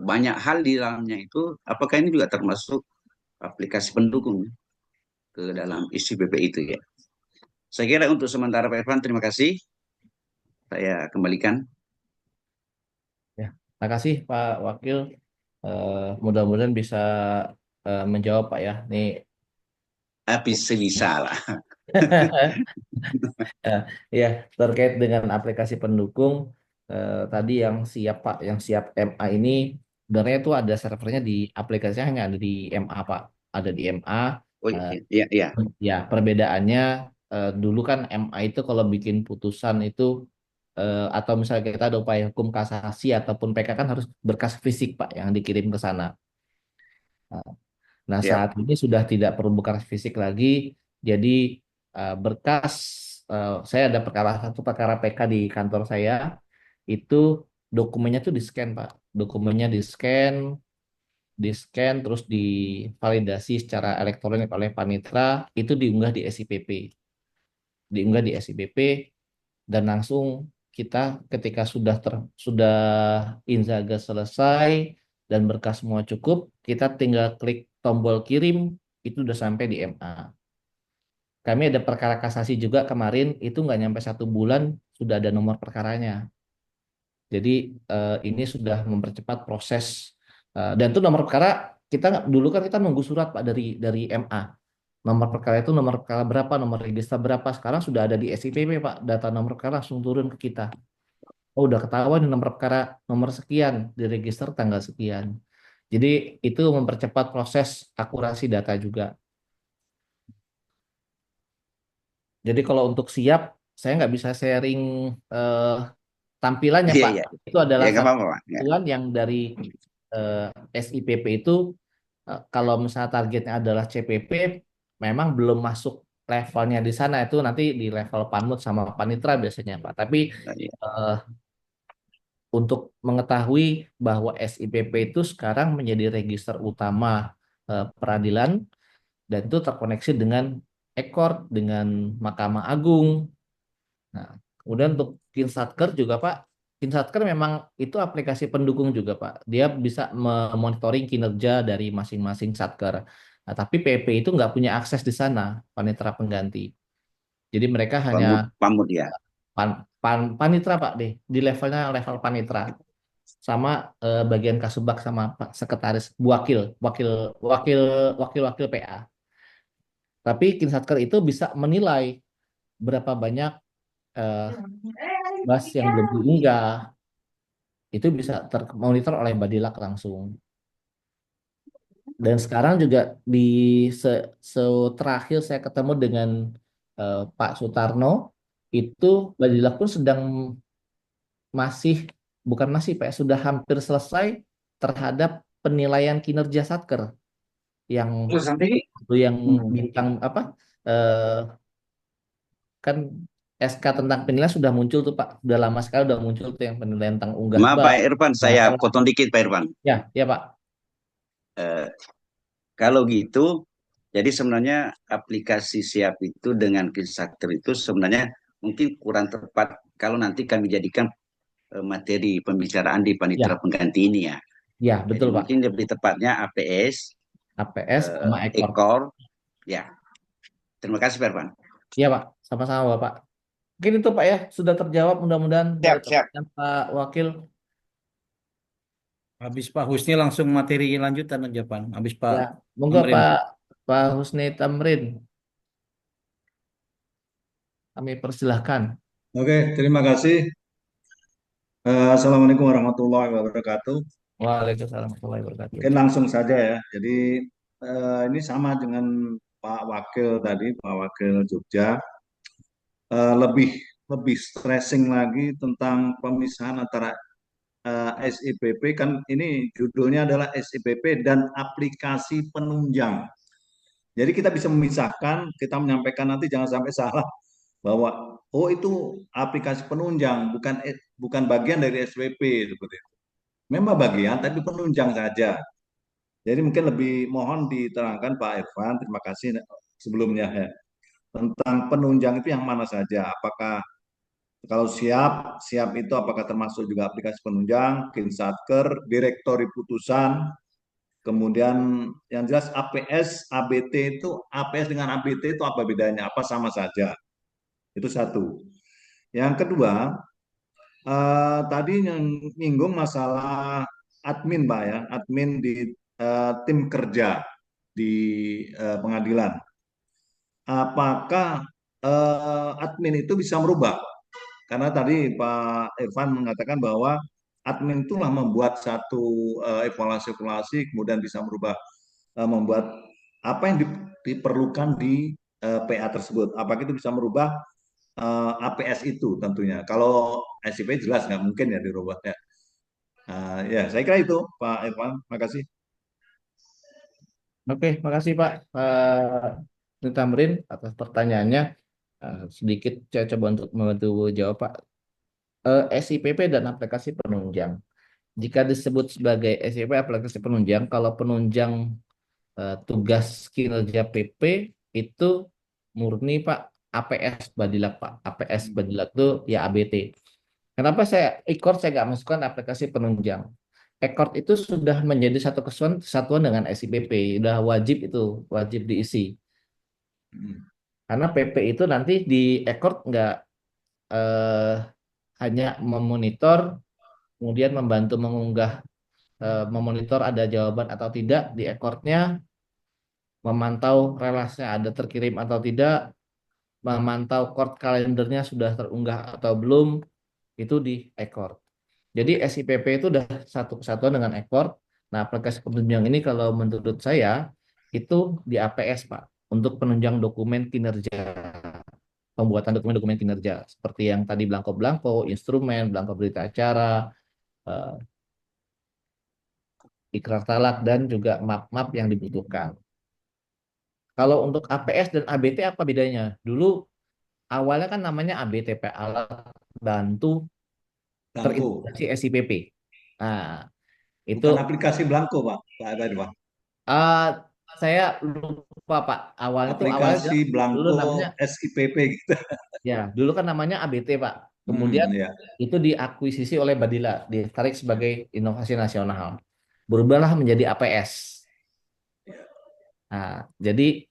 banyak hal di dalamnya itu. Apakah ini juga termasuk aplikasi pendukung ke dalam isi BP itu ya? Saya kira untuk sementara Pak Irfan terima kasih. Saya kembalikan. Ya, makasih Pak Wakil. Mudah-mudahan bisa menjawab Pak ya. Nih, Tapi sebisa lah. ya terkait dengan aplikasi pendukung tadi yang siap Pak, yang siap MA ini sebenarnya itu ada servernya di aplikasinya hanya ada di MA Pak, ada di MA. Oh Eh, iya, iya. ya perbedaannya dulu kan MA itu kalau bikin putusan itu atau misalnya kita ada upaya hukum kasasi ataupun PK kan harus berkas fisik Pak yang dikirim ke sana. Nah, Siap. saat ini sudah tidak perlu berkas fisik lagi, jadi berkas saya ada satu perkara PK di kantor saya, itu dokumennya tuh di-scan Pak, dokumennya di-scan terus divalidasi secara elektronik oleh Panitra, itu diunggah di SIPP, dan langsung kita ketika sudah Inzaga selesai dan berkas semua cukup, kita tinggal klik tombol kirim, itu udah sampai di MA. Kami ada perkara kasasi juga kemarin, itu nggak nyampe 1 bulan sudah ada nomor perkaranya. Jadi ini sudah mempercepat proses. Dan itu nomor perkara dulu kan kita nunggu surat Pak dari MA. Nomor perkara itu nomor perkara berapa, nomor register berapa. Sekarang sudah ada di SIPP Pak, data nomor perkara langsung turun ke kita. Oh, udah ketahuan di nomor perkara nomor sekian, di register tanggal sekian. Jadi itu mempercepat proses akurasi data juga. Jadi kalau untuk siap, saya nggak bisa sharing tampilannya Iya, Pak. iya. Itu adalah Ya nggak satu apa-apa Pak. Ya. tampilan yang dari SIPP itu kalau misalnya targetnya adalah CPP, memang belum masuk levelnya di sana, itu nanti di level Panmut sama Panitra biasanya Pak. Tapi Iya. eh, untuk mengetahui bahwa SIPP itu sekarang menjadi register utama peradilan dan itu terkoneksi dengan Ekor, dengan Mahkamah Agung. Nah, kemudian untuk Kinsatker juga Pak, Kinsatker memang itu aplikasi pendukung juga Pak. Dia bisa memonitoring kinerja dari masing-masing satker. Nah, tapi PP itu nggak punya akses di sana, panitra pengganti. Jadi mereka hanya Pamut ya. panitra Pak deh, di levelnya level panitra. Sama bagian kasubag sama Pak sekretaris wakil wakil wakil wakil wakil PA. Tapi Kinsatker itu bisa menilai berapa banyak eh, bas yang belum diunggah, itu bisa termonitor oleh Badilak langsung. Dan sekarang juga di terakhir saya ketemu dengan Pak Sutarno, itu Badilak pun sedang masih bukan masih Pak, sudah hampir selesai terhadap penilaian kinerja Satker yang Terus nanti yang bintang apa eh, kan SK tentang penilaian sudah muncul tuh Pak, sudah lama sekali udah muncul tuh yang penilaian tentang unggah maaf bab. Pak Irfan, saya potong dikit Pak Irfan. Ya, ya Pak. Eh, Kalau gitu, jadi sebenarnya aplikasi Siap itu dengan Kisakter itu sebenarnya mungkin kurang tepat kalau nanti kami jadikan materi pembicaraan di Ya, panitera pengganti ini ya. ya Jadi betul Pak. mungkin lebih tepatnya APS, APS sama ekor. ekor, ya. Terima kasih, Pervan. Iya Pak, sama-sama Bapak. Mungkin itu Pak ya, sudah terjawab mudah-mudahan dari Siap, siap. pertanyaan Pak Wakil. Habis Pak Husni langsung materi lanjutan aja, Pan. Habis Pak Ya, monggo Amrin. Pak Husni Tamrin, kami persilahkan. Oke, terima kasih. Assalamualaikum warahmatullahi wabarakatuh. Waalaikumsalam warahmatullahi wabarakatuh. Mungkin langsung saja ya. Jadi ini sama dengan Pak Wakil tadi, Pak Wakil Jogja. Lebih lebih stressing lagi tentang pemisahan antara SIPP, kan ini judulnya adalah SIPP dan aplikasi penunjang. Jadi kita bisa memisahkan, kita menyampaikan nanti jangan sampai salah bahwa oh itu aplikasi penunjang bukan bagian dari SPP seperti itu. Memang bagian tapi penunjang saja. Jadi mungkin lebih mohon diterangkan Pak Irfan, terima kasih sebelumnya ya. Tentang penunjang itu yang mana saja? Apakah kalau siap itu apakah termasuk juga aplikasi penunjang, Kinsatker, direktori putusan, kemudian yang jelas APS, ABT itu APS dengan ABT itu apa bedanya? Apa sama saja? Itu satu. Yang kedua, tadi yang nyinggung masalah admin, Pak ya, admin di tim kerja di pengadilan. Apakah admin itu bisa merubah? Karena tadi Pak Irfan mengatakan bahwa admin itulah membuat satu evaluasi-evaluasi, kemudian bisa merubah, membuat apa yang diperlukan di PA tersebut. Apakah itu bisa merubah APS itu tentunya. Kalau SIP jelas nggak mungkin ya dirubah ya. Ya, saya kira itu Pak Irfan. Makasih. Oke, makasih Pak Husni Tamrin atas pertanyaannya. Sedikit saya coba untuk membantu jawab Pak. SIPP dan aplikasi penunjang. Jika disebut sebagai SIP aplikasi penunjang, kalau penunjang tugas kinerja PP itu murni Pak APS Badilak Pak. APS Badilak itu ya ABT. Kenapa saya nggak masukkan aplikasi penunjang? Ekor itu sudah menjadi satu kesatuan dengan SIPP, sudah wajib diisi. Karena PP itu nanti di Ekor nggak eh, hanya memonitor, kemudian membantu mengunggah, memonitor ada jawaban atau tidak di Ekornya, memantau relasinya ada terkirim atau tidak, memantau court kalendernya sudah terunggah atau belum, itu di Ekor. Jadi SIPP itu udah satu kesatuan dengan ekor. Nah, aplikasi penunjang ini kalau menurut saya itu di APS, Pak, untuk penunjang dokumen kinerja, pembuatan dokumen-dokumen kinerja seperti yang tadi belangko-belangko, instrumen, belangko berita acara, eh, ikrar talak dan juga map-map yang dibutuhkan. Kalau untuk APS dan ABT apa bedanya? Dulu awalnya kan namanya ABT, Pak, alat bantu Blanko. terintegrasi SIPP. Nah, itu Bukan aplikasi Blanko, Pak. Pak tadi, Pak. eh saya lupa Pak. Awalnya Aplikasi dulu Blanko namanya SIPP gitu. dulu kan namanya ABT Pak. Kemudian Ya. itu diakuisisi oleh Badila, ditarik sebagai inovasi nasional. Berubahlah menjadi APS. Nah, jadi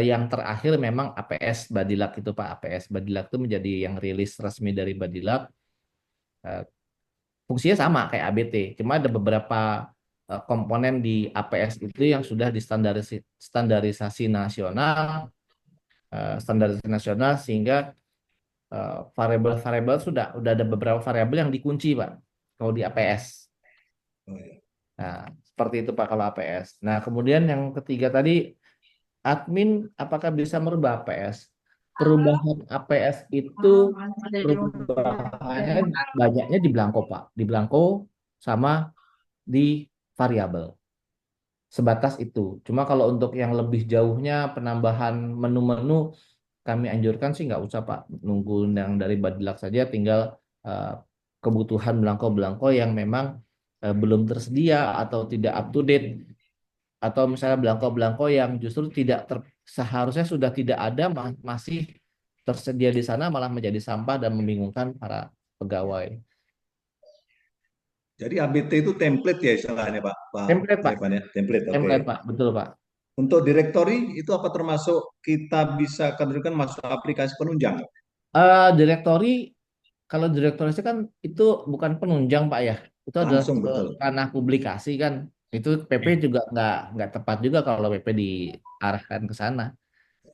yang terakhir memang APS Badilak itu Pak. APS Badilak itu menjadi yang rilis resmi dari Badilak. Eh, Fungsinya sama kayak ABT, cuma ada beberapa komponen di APS itu yang sudah standarisasi nasional, sehingga variabel-variabel udah ada beberapa variabel yang dikunci Pak kalau di APS. Oh, ya. Nah, seperti itu Pak kalau APS. Nah, kemudian yang ketiga tadi admin apakah bisa merubah APS? Perubahan APS itu perubahannya banyaknya di Blanko Pak, di Blanko sama di variabel. Sebatas itu. Cuma kalau untuk yang lebih jauhnya penambahan menu-menu kami anjurkan sih nggak usah Pak. Nunggu yang dari Badilak saja, tinggal eh, kebutuhan belangko-belangko yang memang belum tersedia atau tidak up to date. atau misalnya belangko-belangko yang justru tidak seharusnya sudah tidak ada masih tersedia di sana malah menjadi sampah dan membingungkan para pegawai. Jadi ABT itu template ya istilahnya Pak Template Pak, Evan ya, template. Oke. template Pak, betul Pak. Untuk directory itu apa termasuk kita bisa kategorikan masuk aplikasi penunjang? Direktori, kalau direktori itu kan itu bukan penunjang Pak ya, itu adalah Langsung betul. ranah publikasi kan. Itu PP juga nggak tepat juga kalau PP diarahkan ke sana.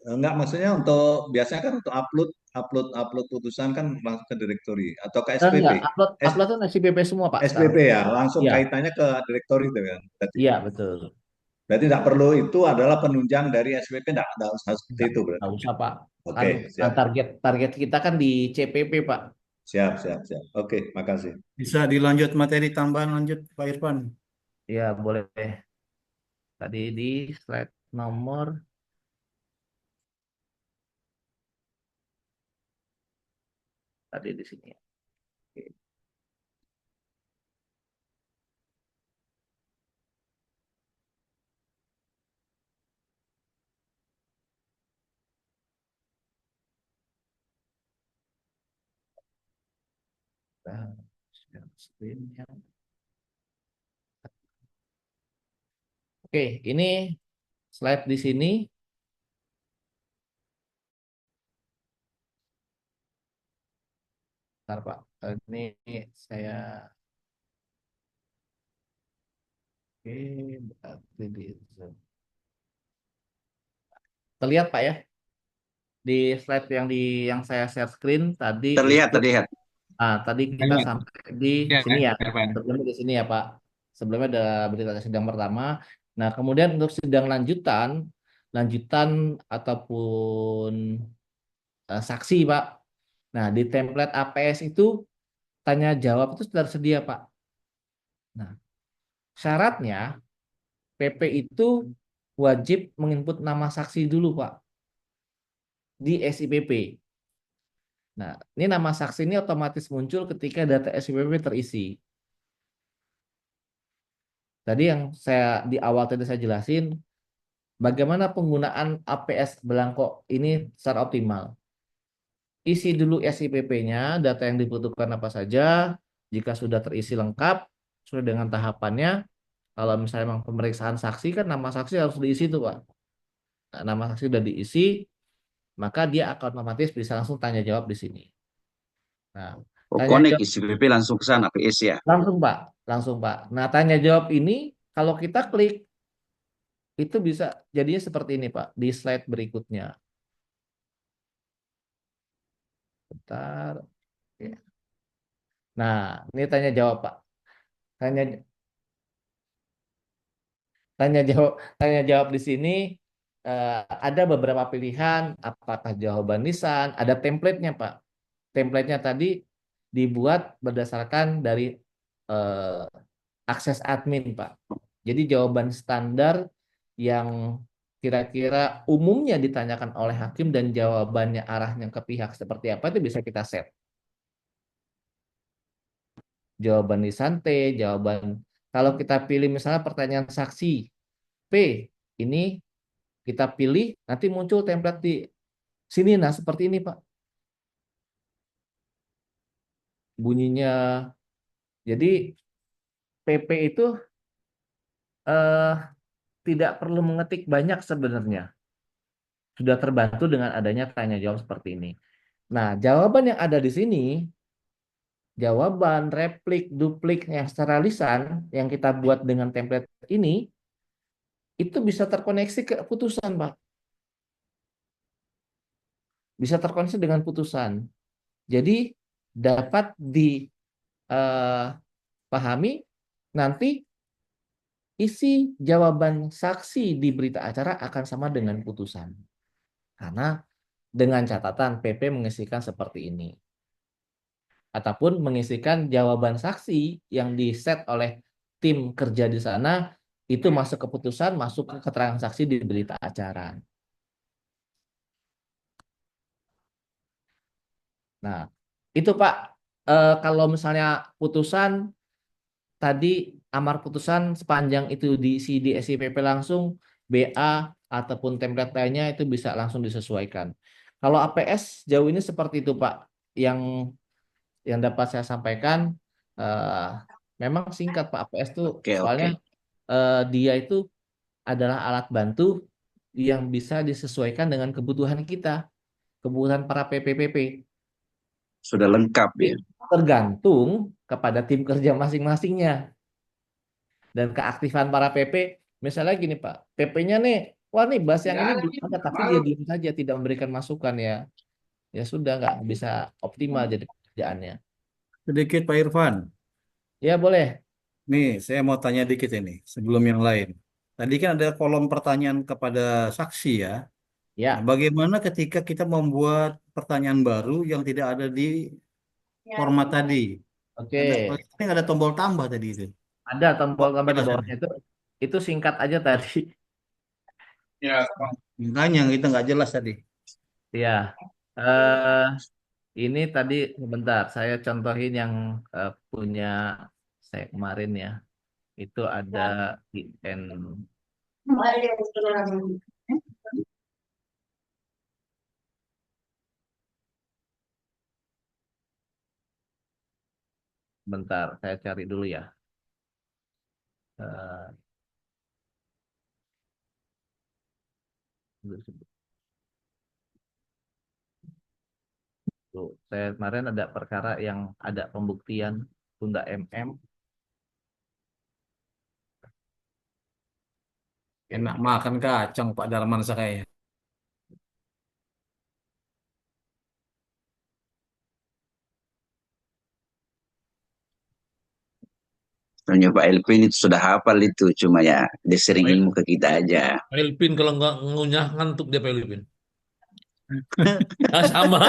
Enggak, maksudnya untuk biasanya kan untuk upload putusan kan langsung ke directory atau ke SPP. Enggak, upload S- upload kan SIPP semua Pak sekarang. SPP ya, langsung Iya, kaitannya ke directory itu kan. Berarti. iya betul. Berarti tidak perlu itu adalah penunjang dari SPP, tidak harus seperti itu berarti. Nggak usah Pak. Kan Oke, siap. target target kita kan di CPP Pak. Siap, siap, siap. Oke, makasih. Bisa dilanjut materi tambahan lanjut Pak Irfan. Ya boleh. Tadi di slide nomor tadi di sini. Oke. Nah, share screen-nya. Oke, ini slide di sini. Bentar, Pak. Ini saya oke, berarti di zoom. Terlihat Pak ya di slide yang saya share screen tadi Terlihat, itu. terlihat. Tadi kita Lanjut. sampai di Ya, sini ya. Pak Irfan. Sebelumnya di sini ya Pak. Sebelumnya ada berita sidang pertama. Nah, kemudian untuk sidang lanjutan, lanjutan ataupun saksi Pak. Nah, di template APS itu tanya jawab itu sudah tersedia Pak. Nah, syaratnya PP itu wajib menginput nama saksi dulu Pak di SIPP. Nah, ini nama saksi ini otomatis muncul ketika data SIPP terisi. Tadi yang di awal tadi saya jelasin bagaimana penggunaan APS Belangko ini secara optimal. Isi dulu SIPP-nya, data yang dibutuhkan apa saja. Jika sudah terisi lengkap, sudah dengan tahapannya, kalau misalnya memang pemeriksaan saksi kan nama saksi harus diisi tuh Pak. Nah, nama saksi sudah diisi, maka dia akan otomatis bisa langsung tanya jawab di sini. Nah, Oh, tanya connect jawab isi PP langsung ke sana, PS ya. langsung Pak, langsung Pak. Nah, tanya jawab ini kalau kita klik itu bisa jadinya seperti ini Pak di slide berikutnya. Bentar. Ya. Nah, ini tanya jawab Pak. Tanya tanya jawab di sini ada beberapa pilihan apakah jawaban lisan, ada template-nya Pak. Template-nya tadi dibuat berdasarkan dari eh, akses admin Pak. Jadi jawaban standar yang kira-kira umumnya ditanyakan oleh hakim dan jawabannya arahnya ke pihak seperti apa itu bisa kita set. Jawaban lisan T, jawaban kalau kita pilih misalnya pertanyaan saksi P, ini kita pilih nanti muncul template di sini. Nah, seperti ini Pak. Bunyinya. Jadi PP itu eh, tidak perlu mengetik banyak sebenarnya. Sudah terbantu dengan adanya tanya jawab seperti ini. Nah, jawaban yang ada di sini, jawaban, replik, duplik yang secara lisan yang kita buat dengan template ini, itu bisa terkoneksi ke putusan, Pak. Bisa terkoneksi dengan putusan. Jadi dapat dipahami nanti isi jawaban saksi di berita acara akan sama dengan putusan. Karena dengan catatan PP mengisikan seperti ini. Ataupun mengisikan jawaban saksi yang di-set oleh tim kerja di sana, itu masuk keputusan, masuk ke keterangan saksi di berita acara. Nah, itu Pak, kalau misalnya putusan tadi amar putusan sepanjang itu diisi di SIPP langsung, BA ataupun template lainnya itu bisa langsung disesuaikan. Kalau APS jauh ini seperti itu Pak, yang dapat saya sampaikan. eh, Memang singkat Pak APS tuh, Oke, soalnya oke. dia itu adalah alat bantu yang bisa disesuaikan dengan kebutuhan kita, kebutuhan para PPPP. Sudah lengkap ya. Tergantung kepada tim kerja masing-masingnya dan keaktifan para PP. Misalnya gini Pak, PP-nya nih, wah nih bahas yang ini belum ada, tapi dia diam saja tidak memberikan masukan ya, ya sudah nggak bisa optimal jadi pekerjaannya. Sedikit Pak Irfan. Ya boleh, Nih, saya mau tanya dikit ini sebelum yang lain. Tadi kan ada kolom pertanyaan kepada saksi ya. Nah, ya bagaimana ketika kita membuat pertanyaan baru yang tidak ada di format tadi? oke. Ini ada tombol tambah tadi itu. Ada tombol Oh, tambah di jelas ini. bawahnya itu singkat aja tadi. Makanya kita nggak jelas tadi. Ya, eh, ini tadi sebentar saya contohin yang punya saya kemarin ya. Itu ada IN. Bentar, saya cari dulu ya. Eh, Tuh, saya kemarin ada perkara yang ada pembuktian tunda MM. Enak makan kacang Pak Darman saya. Soalnya Pak Elvin itu sudah hafal itu, cuma ya dia sering Pak ilmu ke kita aja. Elvin kalau nggak ngunyah ngantuk dia Pak Elvin. Ah, sama,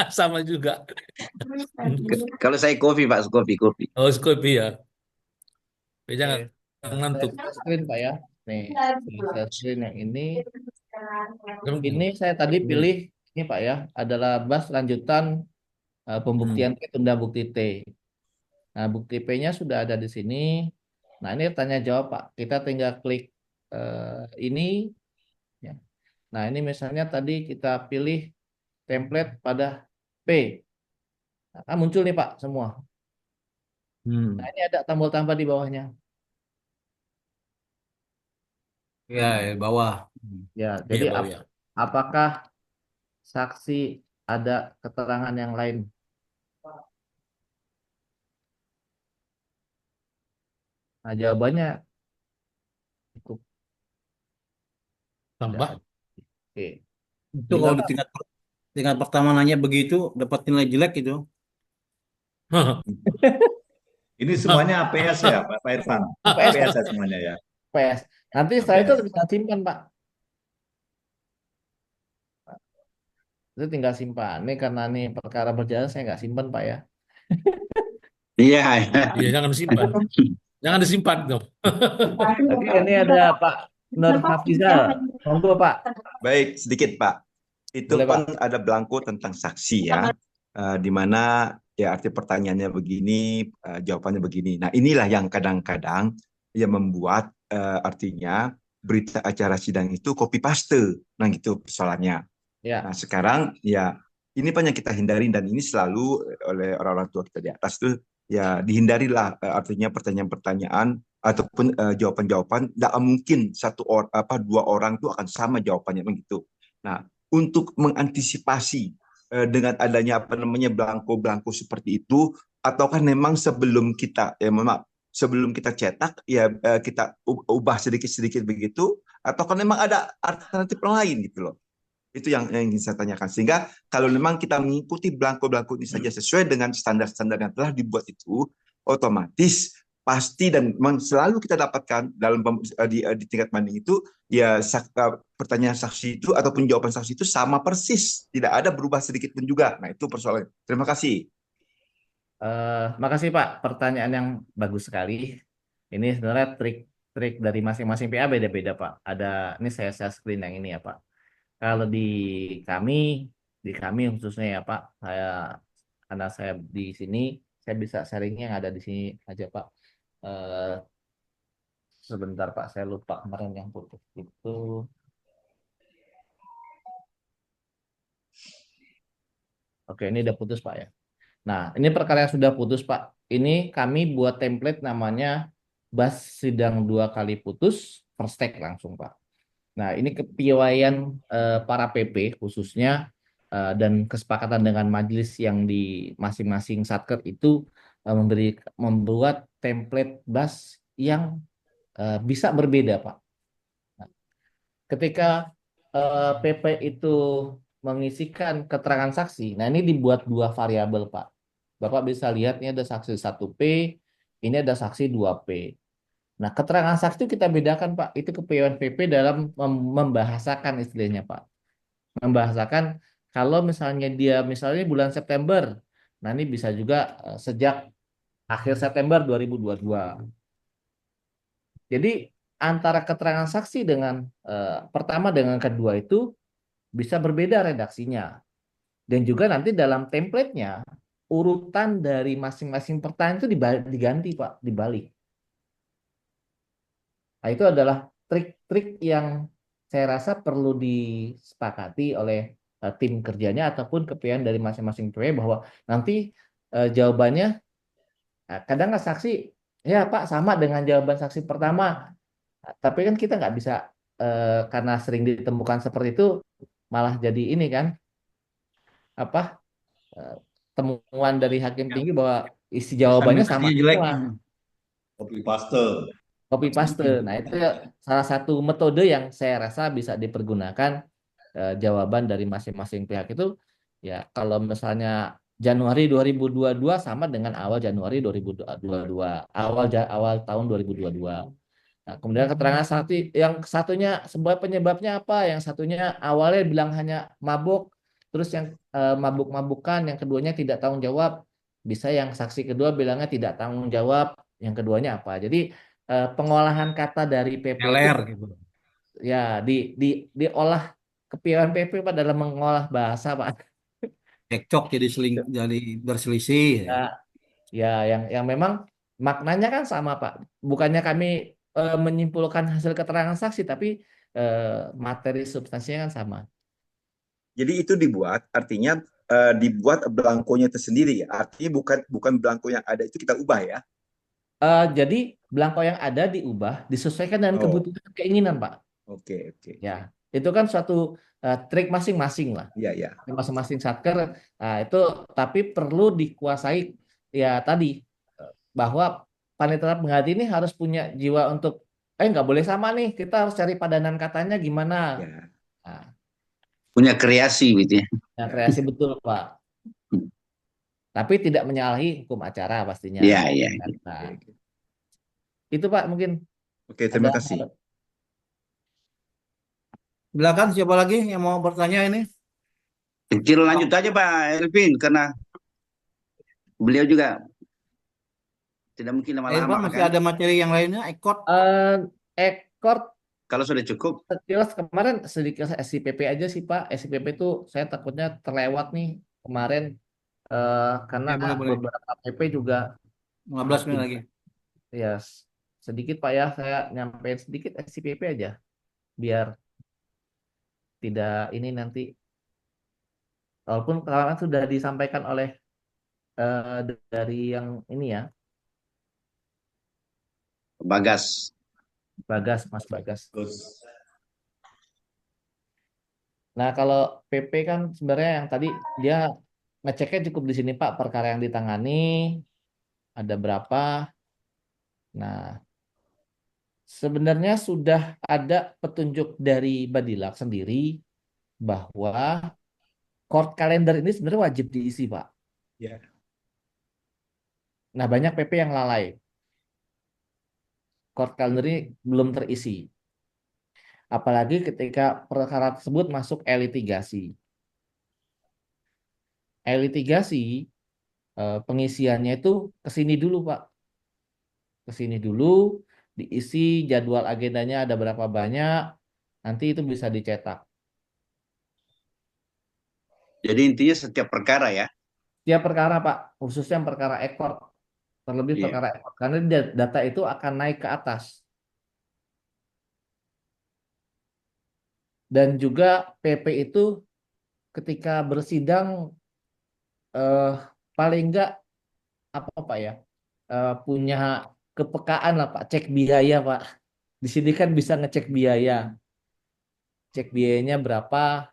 sama juga. Kalau saya kopi Pak, kopi kopi. Oh, Scorpio ya. Jangan Oke, saya ngantuk. share screen Pak ya. Nih, saya share screen yang ini. Jangan- Ini saya tadi pilih ini Pak ya, adalah bas lanjutan pembuktian Hmm. T tunda bukti T. Nah, bukti P-nya sudah ada di sini. Nah, ini tanya jawab Pak. Kita tinggal klik ini. Ya. Nah, ini misalnya tadi kita pilih template pada P. Nah, kan muncul nih Pak semua. Nah, Hmm. ini ada tombol tambah di bawahnya. Ya, Nah, ya, bawah. ya, Iya, jadi Pak ya. apakah saksi ada keterangan yang lain? Nah, jawabannya cukup tidak Tambah. ada. Oke. Itu Tinggal kalau di tingkat pertama nanya begitu dapat nilai jelek itu. Ini semuanya APS ya, Pak Irfan. APS APS Pak, ya semuanya ya. APS. Nanti setelah itu APS. bisa simpan Pak. Itu tinggal simpan. Ini karena nih perkara berjalan saya nggak simpan Pak ya. Iya. Iya, jangan disimpan. Jangan disimpan dong. Oke, ini ada Pak Nur Hafizal. Monggo Pak. Baik, sedikit Pak. Itu Boleh Pak. kan ada belangko tentang saksi ya, di mana ya arti pertanyaannya begini, jawabannya begini. Nah, inilah yang kadang-kadang yang membuat artinya berita acara sidang itu copy paste. Nah, gitu persoalannya. Ya. Nah, sekarang ya ini banyak kita hindarin dan ini selalu oleh orang-orang tua kita di atas tuh ya dihindarilah artinya pertanyaan-pertanyaan ataupun jawaban-jawaban tidak mungkin dua orang tuh akan sama jawabannya begitu. Nah, untuk mengantisipasi dengan adanya apa namanya belangko-belangko seperti itu ataukah memang sebelum kita ya maaf sebelum kita cetak ya kita ubah sedikit-sedikit begitu ataukah memang ada alternatif lain gitu loh. Itu yang ingin saya tanyakan. Sehingga kalau memang kita mengikuti belangko-belangko ini saja sesuai dengan standar-standar yang telah dibuat itu, otomatis pasti dan selalu kita dapatkan dalam di tingkat banding itu, ya pertanyaan saksi itu ataupun jawaban saksi itu sama persis. Tidak ada berubah sedikit pun juga. Nah itu persoalannya. Terima kasih. Makasih Pak. Pertanyaan yang bagus sekali. Ini sebenarnya trik dari masing-masing PA beda-beda Pak. Ini saya share screen yang ini ya Pak. Kalau kami, di kami khususnya ya Pak, karena saya di sini, saya bisa sharingnya yang ada di sini aja Pak. Eh, Sebentar Pak, saya lupa kemarin yang putus itu. Oke, ini udah putus Pak ya. Nah, ini perkara yang sudah putus Pak. Ini kami buat template namanya bas sidang 2 kali putus per stake langsung Pak. Nah, ini kepiawaian para PP khususnya dan kesepakatan dengan majelis yang di masing-masing satker itu membuat template bas yang bisa berbeda Pak. Nah, ketika PP itu mengisikan keterangan saksi, nah ini dibuat 2 variabel Pak. Bapak bisa lihat ini ada saksi 1P, ini ada saksi 2P. Nah, keterangan saksi itu kita bedakan, Pak. Itu kepiawaian PP dalam membahasakan istilahnya, Pak. Membahasakan kalau misalnya dia misalnya bulan September. Nah, ini bisa juga sejak akhir September 2022. Jadi antara keterangan saksi dengan pertama dengan kedua itu bisa berbeda redaksinya. Dan juga nanti dalam template-nya urutan dari masing-masing pertanyaan itu diganti, Pak, dibalik. Nah, itu adalah trik-trik yang saya rasa perlu disepakati oleh tim kerjanya ataupun kepiawaian dari masing-masing PW bahwa nanti jawabannya kadang nggak saksi ya Pak sama dengan jawaban saksi pertama, tapi kan kita nggak bisa karena sering ditemukan seperti itu malah jadi ini kan apa eh, temuan dari hakim tinggi bahwa isi jawabannya sama Argumentasinya jelek. semua. Copy paste. Copy paste. Nah, itu salah satu metode yang saya rasa bisa dipergunakan jawaban dari masing-masing pihak itu ya kalau misalnya Januari 2022 sama dengan awal Januari 2022, awal tahun 2022. Nah, kemudian keterangan yang satunya sebuah penyebabnya apa? Yang satunya awalnya bilang hanya mabuk, terus yang mabuk-mabukan, yang keduanya tidak tanggung jawab. Bisa yang saksi kedua bilangnya tidak tanggung jawab, yang keduanya apa? Jadi pengolahan kata dari PP itu LR gitu. ya diolah kepiawaian PP Pak dalam mengolah bahasa Pak. Cekcok jadi berselisih. Ya, ya yang memang maknanya kan sama Pak. Bukannya kami menyimpulkan hasil keterangan saksi, tapi materi substansinya kan sama. Jadi itu dibuat, artinya dibuat belangkonya tersendiri ya. Artinya bukan belangko yang ada itu kita ubah ya. Jadi belangko yang ada diubah, disesuaikan dengan Oh, kebutuhan keinginan Pak. oke, oke. Ya, itu kan suatu trik masing-masing lah. Iya, iya. Masing-masing satker. Nah, itu tapi perlu dikuasai ya tadi bahwa panitia pengganti ini harus punya jiwa untuk nggak boleh sama nih, kita harus cari padanan katanya gimana. Ya, Nah, Punya kreasi gitu ya. nah, kreasi betul Pak. Tapi tidak menyalahi hukum acara pastinya. Iya, iya. Nah, oke. itu Pak mungkin Oke, ada. terima kasih. Silakan siapa lagi yang mau bertanya ini? Kecil lanjut aja Pak Elvin, karena beliau juga tidak mungkin lama-lama Masih kan. ada materi yang lainnya? Ekot. Ekor Kalau sudah cukup, sekilas kemarin sedikit SIPP aja sih Pak. SIPP itu saya takutnya terlewat nih kemarin karena Ya, boleh. beberapa PP juga 15 menit lagi. ya sedikit Pak ya saya nyampein sedikit SIPP aja biar tidak ini nanti walaupun kemarin sudah disampaikan oleh dari yang ini ya Bagas. Mas Bagas. Terus Nah, kalau PP kan sebenarnya yang tadi dia ngeceknya cukup di sini Pak, perkara yang ditangani ada berapa. Nah, sebenarnya sudah ada petunjuk dari Badilak sendiri bahwa court calendar ini sebenarnya wajib diisi Pak. Ya. Nah, banyak PP yang lalai. Court calendar ini belum terisi. Apalagi ketika perkara tersebut masuk elitigasi. Elitigasi pengisiannya itu ke sini dulu Pak. Ke sini dulu, diisi jadwal agendanya ada berapa banyak, nanti itu bisa dicetak. Jadi intinya setiap perkara ya. Setiap perkara Pak, khususnya perkara ekor. terlebih Iya. perkara karena data itu akan naik ke atas. Dan juga PP itu ketika bersidang eh, paling enggak apa Pak ya, punya kepekaan lah Pak, cek biaya Pak. Di sini kan bisa ngecek biaya, cek biayanya berapa,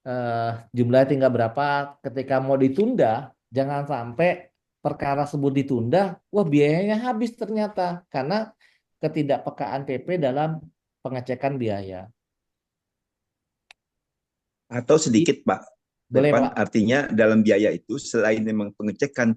eh, jumlahnya tinggal berapa. Ketika mau ditunda, jangan sampai perkara sebut ditunda, wah biayanya habis ternyata karena ketidakpekaan PP dalam pengecekan biaya. Atau sedikit Pak, Boleh Irfan, Pak. artinya dalam biaya itu selain memang pengecekan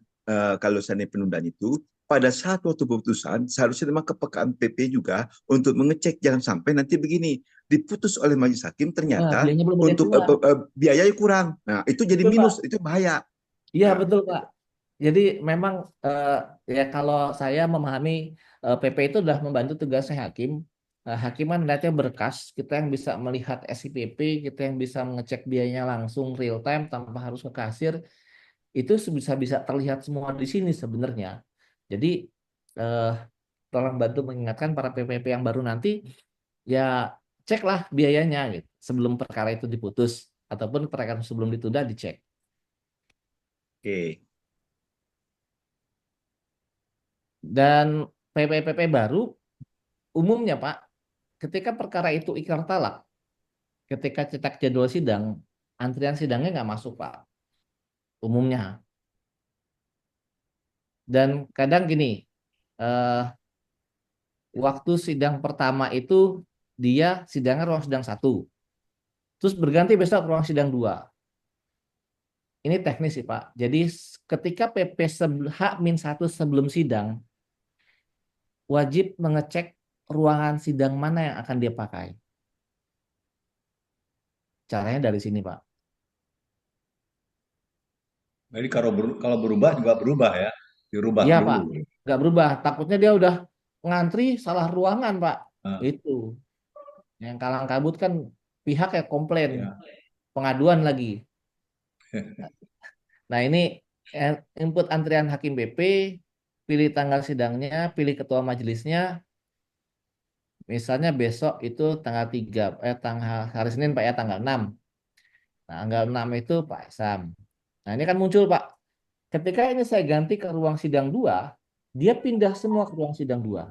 kalau seandainya penundaan itu, pada saat waktu keputusan seharusnya memang kepekaan PP juga untuk mengecek, jangan sampai nanti begini diputus oleh majelis hakim Nah, ternyata biayanya belum ada untuk keluar. biayanya kurang. Nah, itu jadi Betul, Pak. minus, itu bahaya. Iya, Nah, betul, Pak. Jadi memang ya kalau saya memahami PP itu adalah membantu tugasnya hakim. Hakim kan melihatnya berkas, kita yang bisa melihat SIPP, kita yang bisa mengecek biayanya langsung real time tanpa harus ke kasir, itu bisa-bisa terlihat semua di sini sebenarnya. Jadi eh, tolong bantu mengingatkan para PPP yang baru nanti, ya ceklah biayanya gitu sebelum perkara itu diputus ataupun perkara sebelum ditunda dicek. oke. Dan PP baru umumnya Pak, ketika perkara itu ikrar talak, ketika cetak jadwal sidang, antrian sidangnya nggak masuk Pak, umumnya. Dan kadang gini, eh, waktu sidang pertama itu dia sidangnya ruang sidang 1, terus berganti besok ruang sidang 2. Ini teknis sih Pak. Jadi ketika PP H-1 sebelum sidang, wajib mengecek ruangan sidang mana yang akan dia pakai. Caranya dari sini Pak. Jadi kalau berubah juga berubah ya, dirubah Iya dulu. Pak, nggak berubah. Takutnya dia udah ngantri salah ruangan Pak. Nah, Itu yang kalang kabut kan pihak yang komplain, ya. pengaduan lagi. Nah ini input antrian hakim BP, pilih tanggal sidangnya, pilih ketua majelisnya. Misalnya besok itu tanggal 3, tanggal hari Senin Pak ya tanggal 6. Nah, tanggal 6 itu Pak Sam. Nah ini kan muncul Pak. Ketika ini saya ganti ke ruang sidang 2, dia pindah semua ke ruang sidang 2.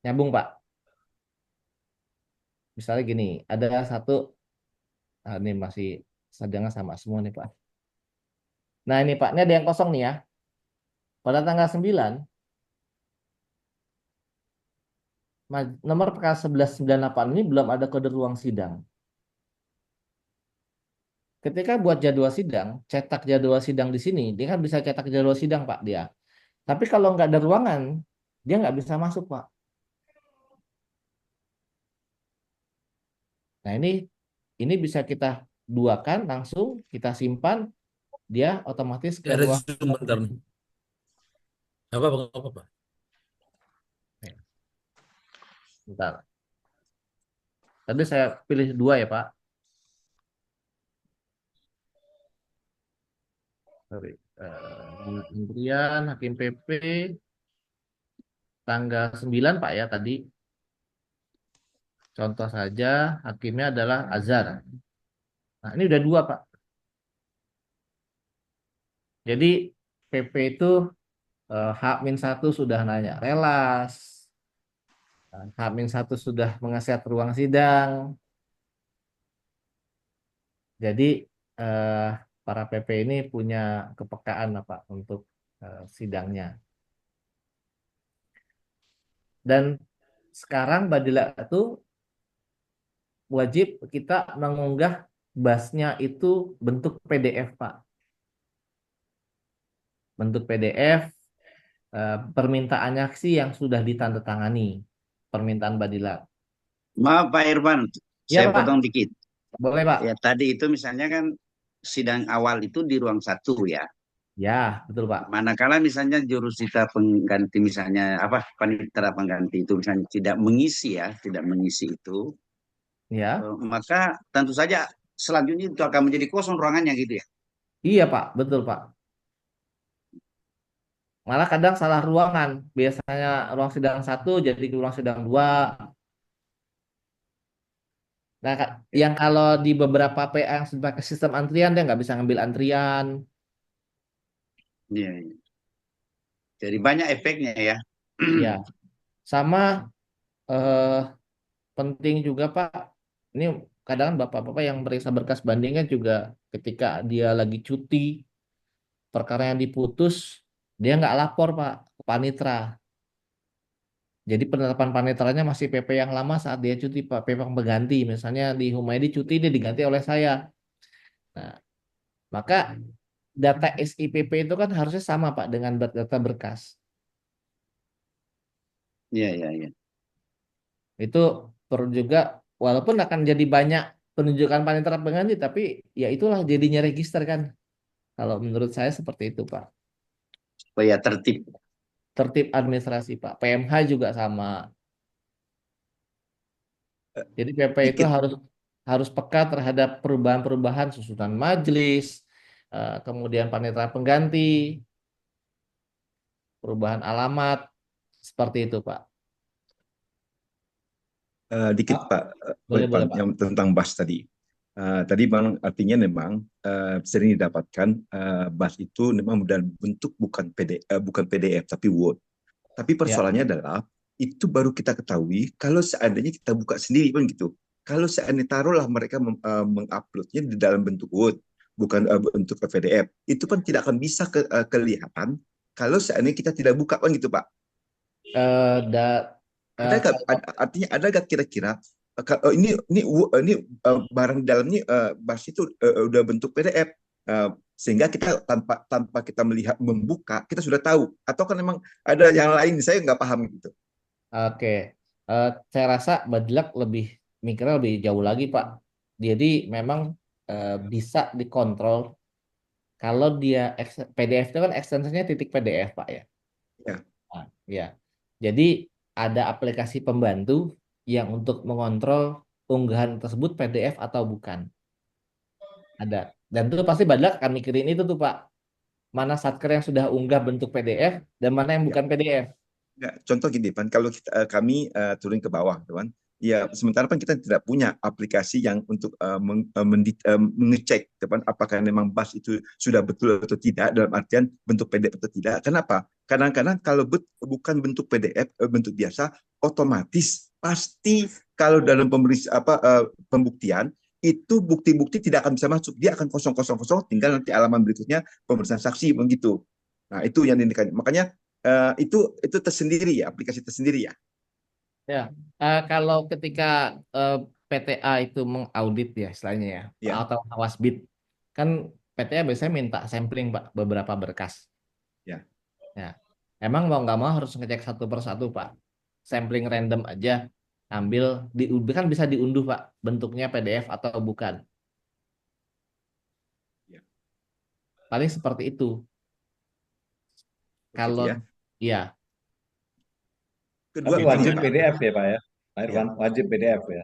Nyambung Pak. Misalnya gini, ada satu, ini masih sidangnya sama semua nih Pak. Nah ini Pak, ini ada yang kosong nih ya. Pada tanggal 9, nomor perkara 1198 ini belum ada kode ruang sidang. Ketika buat jadwal sidang, cetak jadwal sidang di sini, dia kan bisa cetak jadwal sidang Pak dia. Tapi kalau nggak ada ruangan, dia nggak bisa masuk Pak. Nah ini bisa kita duakan langsung, kita simpan, dia otomatis ke Ada ruang. Zoom bentar nih. Apa? Bentar. Tadi saya pilih 2 ya Pak. Sorry. Antrian Hakim PP tanggal 9 Pak ya tadi. Contoh saja hakimnya adalah Azhar. Nah ini udah 2 Pak. Jadi PP itu H-1 sudah nanya relas. H-1 sudah mengeset ruang sidang. Jadi eh, para PP ini punya kepekaan lah, Pak untuk sidangnya. Dan sekarang Badila itu wajib kita mengunggah basnya itu bentuk PDF, Pak. Bentuk PDF permintaan aksi yang sudah ditandatangani, permintaan Badila. Maaf Pak Irfan, Ya, saya Pak. potong dikit. Boleh, Pak. Ya tadi itu misalnya kan sidang awal itu di ruang 1 ya. Ya, betul, Pak. Manakala misalnya jurusita pengganti misalnya apa panitera pengganti itu misalnya tidak mengisi ya, tidak mengisi itu, Ya. maka tentu saja selanjutnya itu akan menjadi kosong ruangannya gitu ya. Iya Pak, betul Pak. Malah kadang salah ruangan. Biasanya ruang sidang satu jadi ruang sidang dua. Nah, yang kalau di beberapa PA yang sudah pakai sistem antrian dia nggak bisa ngambil antrian. Iya, iya. Jadi banyak efeknya ya. Ya, sama eh, penting juga Pak. Ini kadang bapak-bapak yang periksa berkas bandingnya juga ketika dia lagi cuti, perkara yang diputus, dia nggak lapor Pak ke panitra. Jadi penetapan panitranya masih PP yang lama saat dia cuti Pak, PP yang pengganti. Misalnya di Humaydi cuti dia diganti oleh saya. Nah, maka data SIPP itu kan harusnya sama Pak dengan data berkas. Iya, iya, iya. Itu perlu juga, walaupun akan jadi banyak penunjukan panitera pengganti, tapi ya itulah jadinya register kan. Kalau menurut saya seperti itu Pak. Supaya tertib. Tertib administrasi Pak. PMH juga sama. Jadi PP itu Dikit. harus harus peka terhadap perubahan-perubahan susunan majelis, kemudian panitera pengganti, perubahan alamat, seperti itu Pak. Dikit Pak, Boleh boleh Pak. yang tentang BAS tadi. Tadi memang artinya memang sering didapatkan BAS itu memang dalam bentuk bukan PDF tapi Word. Tapi Ya, persoalannya adalah itu baru kita ketahui kalau seandainya kita buka sendiri pun gitu. Kalau seandainya taruhlah mereka menguploadnya di dalam bentuk Word, bukan bentuk PDF, itu kan tidak akan bisa kelihatan kalau seandainya kita tidak buka kan gitu Pak. eh, da, Ada gak, kalau artinya ada gak kira-kira ini barang di dalamnya BAS itu udah bentuk PDF sehingga kita tanpa kita melihat membuka kita sudah tahu atau kan memang ada yang lain saya nggak paham gitu. Oke, saya rasa Badlak lebih mikirnya lebih jauh lagi Pak. Jadi memang bisa dikontrol kalau dia PDF itu kan ekstensinya titik PDF Pak ya. Ya. Nah, ya. Jadi ada aplikasi pembantu yang untuk mengontrol unggahan tersebut PDF atau bukan. Ada. Dan itu pasti Badlak akan mikirin itu tuh Pak. Mana satker yang sudah unggah bentuk PDF dan mana yang Ya. bukan PDF. Nggak, contoh gini, Pan, kalau kami turun ke bawah, Pan, ya sementara kan kita tidak punya aplikasi yang untuk mengecek, Pan, apakah memang BAS itu sudah betul atau tidak dalam artian bentuk PDF atau tidak. Kenapa? Kadang-kadang kalau bukan bentuk PDF, bentuk biasa, otomatis pasti kalau dalam pembuktian itu bukti-bukti tidak akan bisa masuk, dia akan kosong kosong kosong, tinggal nanti halaman berikutnya pemeriksaan saksi begitu. Nah itu yang dinikahin. Makanya itu tersendiri ya, aplikasi tersendiri ya. Ya, kalau ketika PTA itu mengaudit ya istilahnya ya, Ya, atau awas bid, kan PTA biasanya minta sampling Pak, beberapa berkas. ya. Ya, emang mau nggak mau harus ngecek satu persatu Pak. Sampling random aja, ambil, kan bisa diunduh Pak, bentuknya PDF atau bukan. Ya. Paling seperti itu. Begitu Kalau ya. ya, Kedua Tapi begini wajib Pak. PDF ya Pak ya, Pak Ya, Irfan, wajib PDF ya.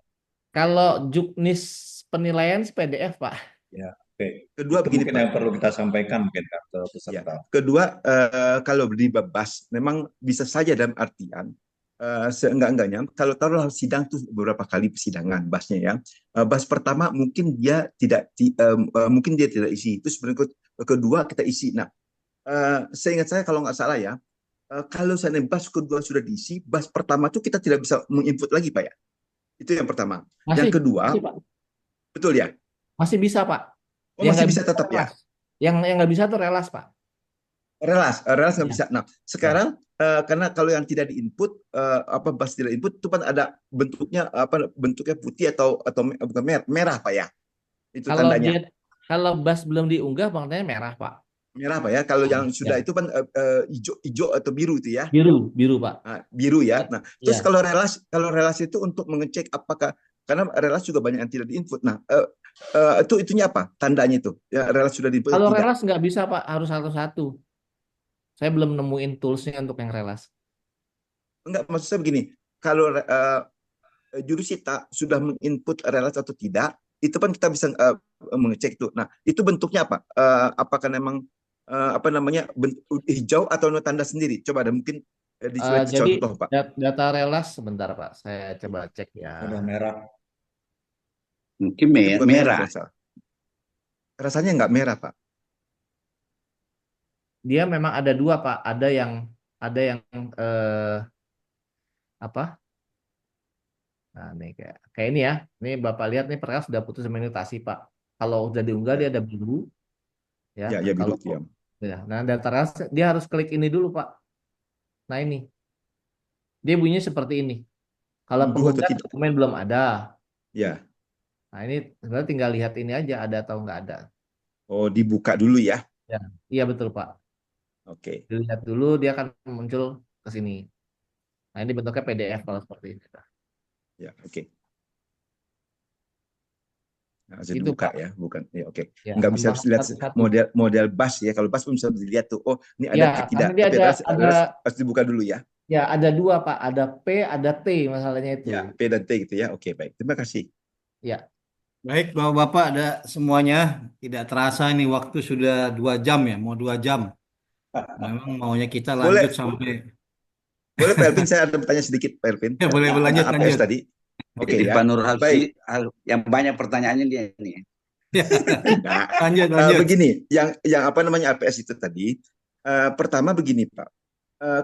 kalau juknis penilaian PDF Pak. Ya, oke. kedua Itu begini mungkin Pak. yang perlu kita sampaikan mungkin kan ke Ya, peserta. kedua kalau di BAS memang bisa saja dalam artian seenggak-enggaknya kalau taruhlah sidang tuh beberapa kali persidangan BAS-nya ya. BAS pertama mungkin dia mungkin dia tidak isi. Itu sebenarnya kedua kita isi. Nah, seingat saya kalau nggak salah ya, kalau seandainya BAS kedua sudah diisi, BAS pertama tuh kita tidak bisa menginput lagi Pak ya. Itu yang pertama. Masih, Yang kedua, masih Pak. betul ya? Masih bisa Pak. Oh, Yang masih nggak bisa bisa tetap ya? relas. Yang nggak bisa tuh relas Pak. Relas nggak Ya. bisa. Nah, Ya. sekarang karena kalau yang tidak diinput BAS tidak input itu kan ada bentuknya putih atau bukan merah Pak ya. Itu Kalau tandanya. kalau BAS belum diunggah maknanya merah Pak. Merah Pak ya. Kalau yang sudah Ya. itu kan hijau atau biru itu ya. Biru Pak. Nah, biru ya. Nah, terus Ya. kalau relas itu untuk mengecek apakah karena relas juga banyak yang tidak diinput. Nah, itunya apa? Tandanya itu. Ya, relas sudah diinput atau Kalau tidak. relas nggak bisa Pak, harus satu-satu. Saya belum nemuin toolsnya untuk yang relas. Enggak, maksud saya begini. Kalau jurusita sudah menginput relas atau tidak, itu kan kita bisa mengecek itu. Nah, itu bentuknya apa? Apakah memang apa namanya hijau atau tanda sendiri? Coba ada mungkin Jadi contoh, Pak. data relas sebentar Pak, saya coba cek ya. Udah merah. Mungkin Itu bukan merah, merah. kalau salah. Rasanya nggak merah, Pak. Dia memang ada dua Pak, ada yang apa? Nah, nih kayak ini ya. Ini Bapak lihat nih perkara sudah putus imunitasi Pak. Kalau udah diunggah dia ada biru ya. Ya, ya biru, Kalau ya. ya, nah data relas dia harus klik ini dulu Pak. Nah ini dia bunyinya seperti ini. Kalau Unduh atau pengunggah tidak? dokumen belum ada. Ya. Nah ini sebenarnya tinggal lihat ini aja ada atau nggak ada. Oh, dibuka dulu ya. Ya, iya betul Pak. Oke. Dilihat dulu dia akan muncul ke sini. Nah ini bentuknya PDF kalau seperti ini. Ya, oke. Nah, harus Itu dibuka Pak. ya, bukan. Ya, oke. Ya, Nggak bisa tambah lihat satu-satu. model bus ya. Kalau bus pun bisa dilihat tuh. Oh, ini ada Ya, atau tidak. karena dia Tapi harus dibuka dulu ya. ya ada dua Pak, ada P, ada T masalahnya itu. Ya, P dan T gitu ya. Oke, baik. Terima kasih. Ya, Baik, Bapak-Bapak ada semuanya. Tidak terasa ini waktu sudah 2 jam ya, mau 2 jam. Memang maunya kita Boleh, lanjut sampai boleh Pak Elvin, saya ada bertanya sedikit Pak Elvin. ya boleh lanjut APS lanjut. tadi. Oke Jadi ya. Pak Nur Halsi Baik. yang banyak pertanyaannya dia ini. Nah, Lanjut. begini, yang apa namanya APS itu tadi, pertama begini Pak,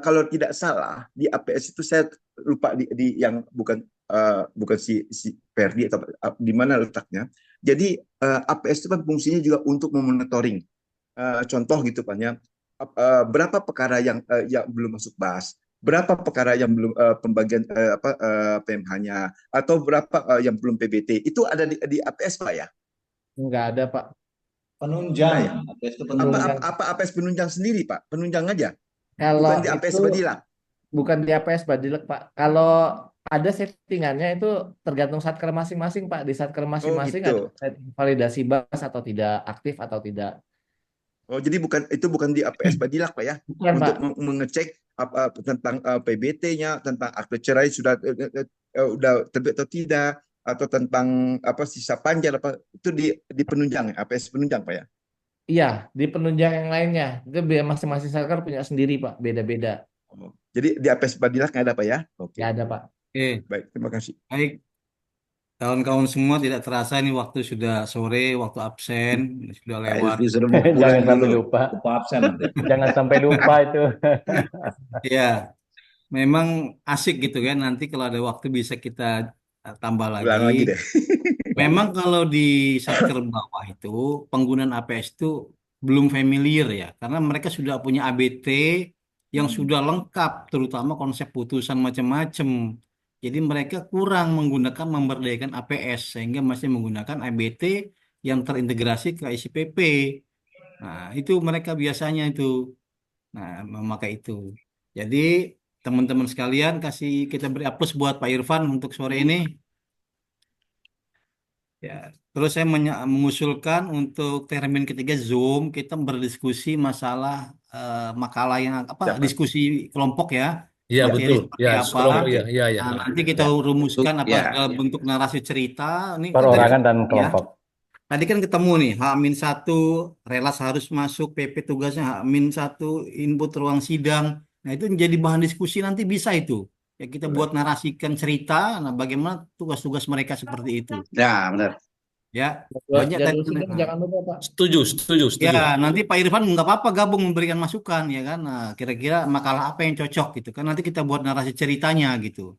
kalau tidak salah di APS itu saya lupa di yang bukan si Ferdi atau di mana letaknya. Jadi APS itu kan fungsinya juga untuk memonitoring. Contoh gitu Pak ya, berapa perkara yang belum masuk BAS, berapa perkara yang belum pembagian PMH-nya, atau berapa yang belum PBT, itu ada di APS Pak ya? nggak ada Pak. Penunjang. Nah, ya. APS itu penunjang. Apa APS penunjang sendiri Pak? Penunjang aja, Kalau bukan di APS itu Badilang. bukan di APS Badilek Pak. Kalau ada settingannya itu tergantung satker masing-masing Pak. Di satker Oh masing-masing ada gitu. setting validasi BAS atau tidak, aktif atau tidak. Oh jadi bukan di APS Badilang Pak ya? Bukan Untuk Pak. mengecek tentang PBT-nya, tentang akte cerai sudah terbit atau tidak, atau tentang sisa panjang itu di penunjang ya, APS penunjang Pak ya? Iya, di penunjang yang lainnya. Itu masing-masing satker punya sendiri Pak, beda-beda. Oh, jadi di APS Badilang nggak ada Pak ya? Oke. Nggak ada Pak. Oke, Baik, terima kasih. baik. Kawan-kawan semua tidak terasa ini waktu sudah sore, waktu absen sudah Pak lewat. Elvi sudah mau pulang Jangan sampai dulu. lupa. Lupa absen nanti. Jangan sampai lupa itu. Ya, memang asik gitu kan. Nanti kalau ada waktu bisa kita tambah Ulang lagi lagi. deh. Memang kalau di satker bawah itu penggunaan APS itu belum familiar ya, karena mereka sudah punya ABT yang sudah lengkap, terutama konsep putusan macam-macam. Jadi mereka kurang menggunakan memberdayakan APS sehingga masih menggunakan ABT yang terintegrasi ke ICPP. Nah, itu mereka biasanya itu. Nah, memakai itu. Jadi teman-teman sekalian kita beri aplaus buat Pak Irfan untuk sore ini. Ya, terus saya mengusulkan untuk termin ketiga Zoom kita berdiskusi masalah makalah yang Siapa? diskusi kelompok ya. Iya Materi betul. seperti Ya, apa. kelompok ya, ya, ya. Nah, nanti kita rumuskan apa Ya. dalam bentuk narasi cerita. Ini Perorangan dan ya. kelompok. Tadi kan ketemu nih H-1 relas harus masuk, PP tugasnya H-1 input ruang sidang. Nah, itu menjadi bahan diskusi nanti bisa itu. Ya kita buat narasikan cerita, nah bagaimana tugas-tugas mereka seperti itu. Ya, benar. Ya, banyak tadi. Jadwal sidang jangan lupa Pak. Setuju, setuju, setuju. Ya, nanti Pak Irfan nggak apa-apa gabung memberikan masukan ya kan. Nah, kira-kira makalah apa yang cocok gitu kan. Nanti kita buat narasi ceritanya gitu.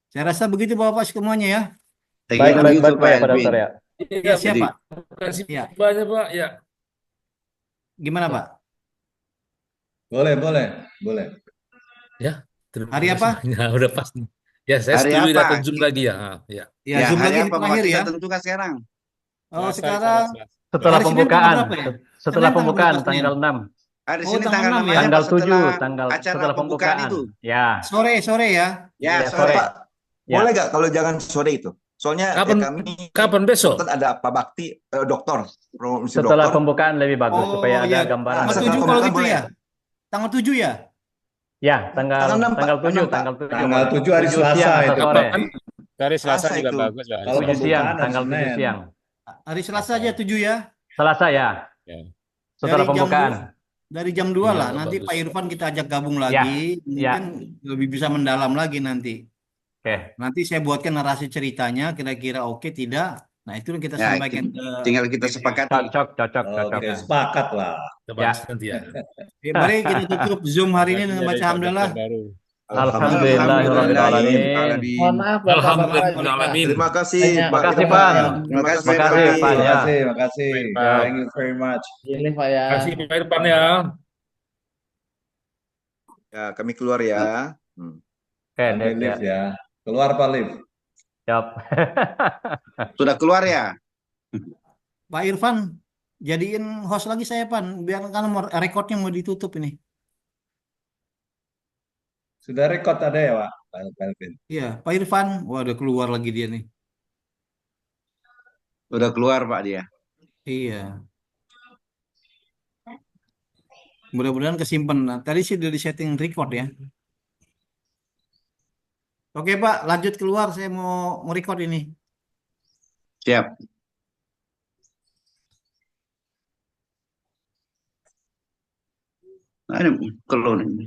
Saya rasa begitu Bapak semuanya ya. Saya Baik, kira baik, begitu, baik, Pak Pak Elvin. Dokter ya. Ya, Iya, siap Jadi- Pak. terima kasih Ya. banyak Pak. Ya. Gimana Pak? Boleh, boleh, boleh. Terima Hari kasih. apa? Ya, udah pasti. Ya, saya Hari setuju apa? datang Zoom lagi ya. Ya. Ya, Ya, Zoom hari lagi apa Bapak terakhir ya. kita tentukan sekarang? Oh, sekarang Setelah Hari Senin pembukaan, tanggal berapa ya? setelah Senin pembukaan tanggal berapa, tanggal 6, Hari Oh, Senin tanggal tanggal 6 6 ya? tanggal setelah 7, tanggal acara setelah pembukaan pembukaan. itu. Ya, sore ya. Ya, Iya, sore. sore. Pak, Ya. boleh nggak kalau jangan sore itu? Soalnya Kapan- kami Kapan besok? kan ada Pak Bakti, dokter, promosi Setelah dokter. pembukaan lebih bagus Oh, supaya ada ya. gambaran. Tanggal Setelah 7 kalau pembukaan gitu boleh. ya. Tanggal 7 ya. Ya, tanggal Tanggal 6, Pak. tanggal 7, 6, Pak. tanggal 7. Tanggal 7 hari 7 Selasa siang atau itu. sore. Kapan? Hari Selasa Selasa juga itu. bagus lah. Kalau 7 siang, pembukaan hari tanggal 7 Senin. siang. Hari Selasa aja 7 ya. Selasa ya, Ya. setelah Dari jam pembukaan. 2, dari jam 2 Iya, lah. Nanti bagus. Pak Irfan kita ajak gabung Ya, lagi. ya. Mungkin lebih bisa mendalam lagi nanti. Oke. Nanti saya buatkan narasi ceritanya, kira-kira oke tidak. Nah, itu yang kita Ya, sampaikan ke tinggal kita DPR. sepakati. Cocok, cocok, cocok. Oke, sepakat lah. Kita Ya. bahas nanti ya. Mari kita tutup Zoom hari ini Makasih dengan dari baca Pak hamdalah. Dokter baru. Alhamdulillahirrahmanirrahim. Mohon maaf Bapak-Bapak Alhamdulillahirrahmanirrahim. Terima kasih Banyak. Pak Makasih, Irfan. Pan. Terima kasih Makasih, Pak. Pan, Terima ya. kasih, makasih. Pak. Thank you very much. Ini Pak ya. Terima kasih Pak Irfan ya. Ya, kami keluar ya. Oke, Kami Dek, ya. lift ya. Keluar Pak Liv. Siap. Sudah keluar ya? Pak Irfan, jadiin host lagi saya, Pan. Biar kan rekodnya mau ditutup ini. Sudah record ada ya Pak? Pak Kelvin. Iya, Pak Irfan. Wah, udah keluar lagi dia nih. Sudah keluar Pak dia. Iya. Mudah-mudahan kesimpan. Nah, tadi sih udah di-setting record ya. Oke, Pak, lanjut keluar. Saya mau record ini. Siap. Nah, ini keluar ini.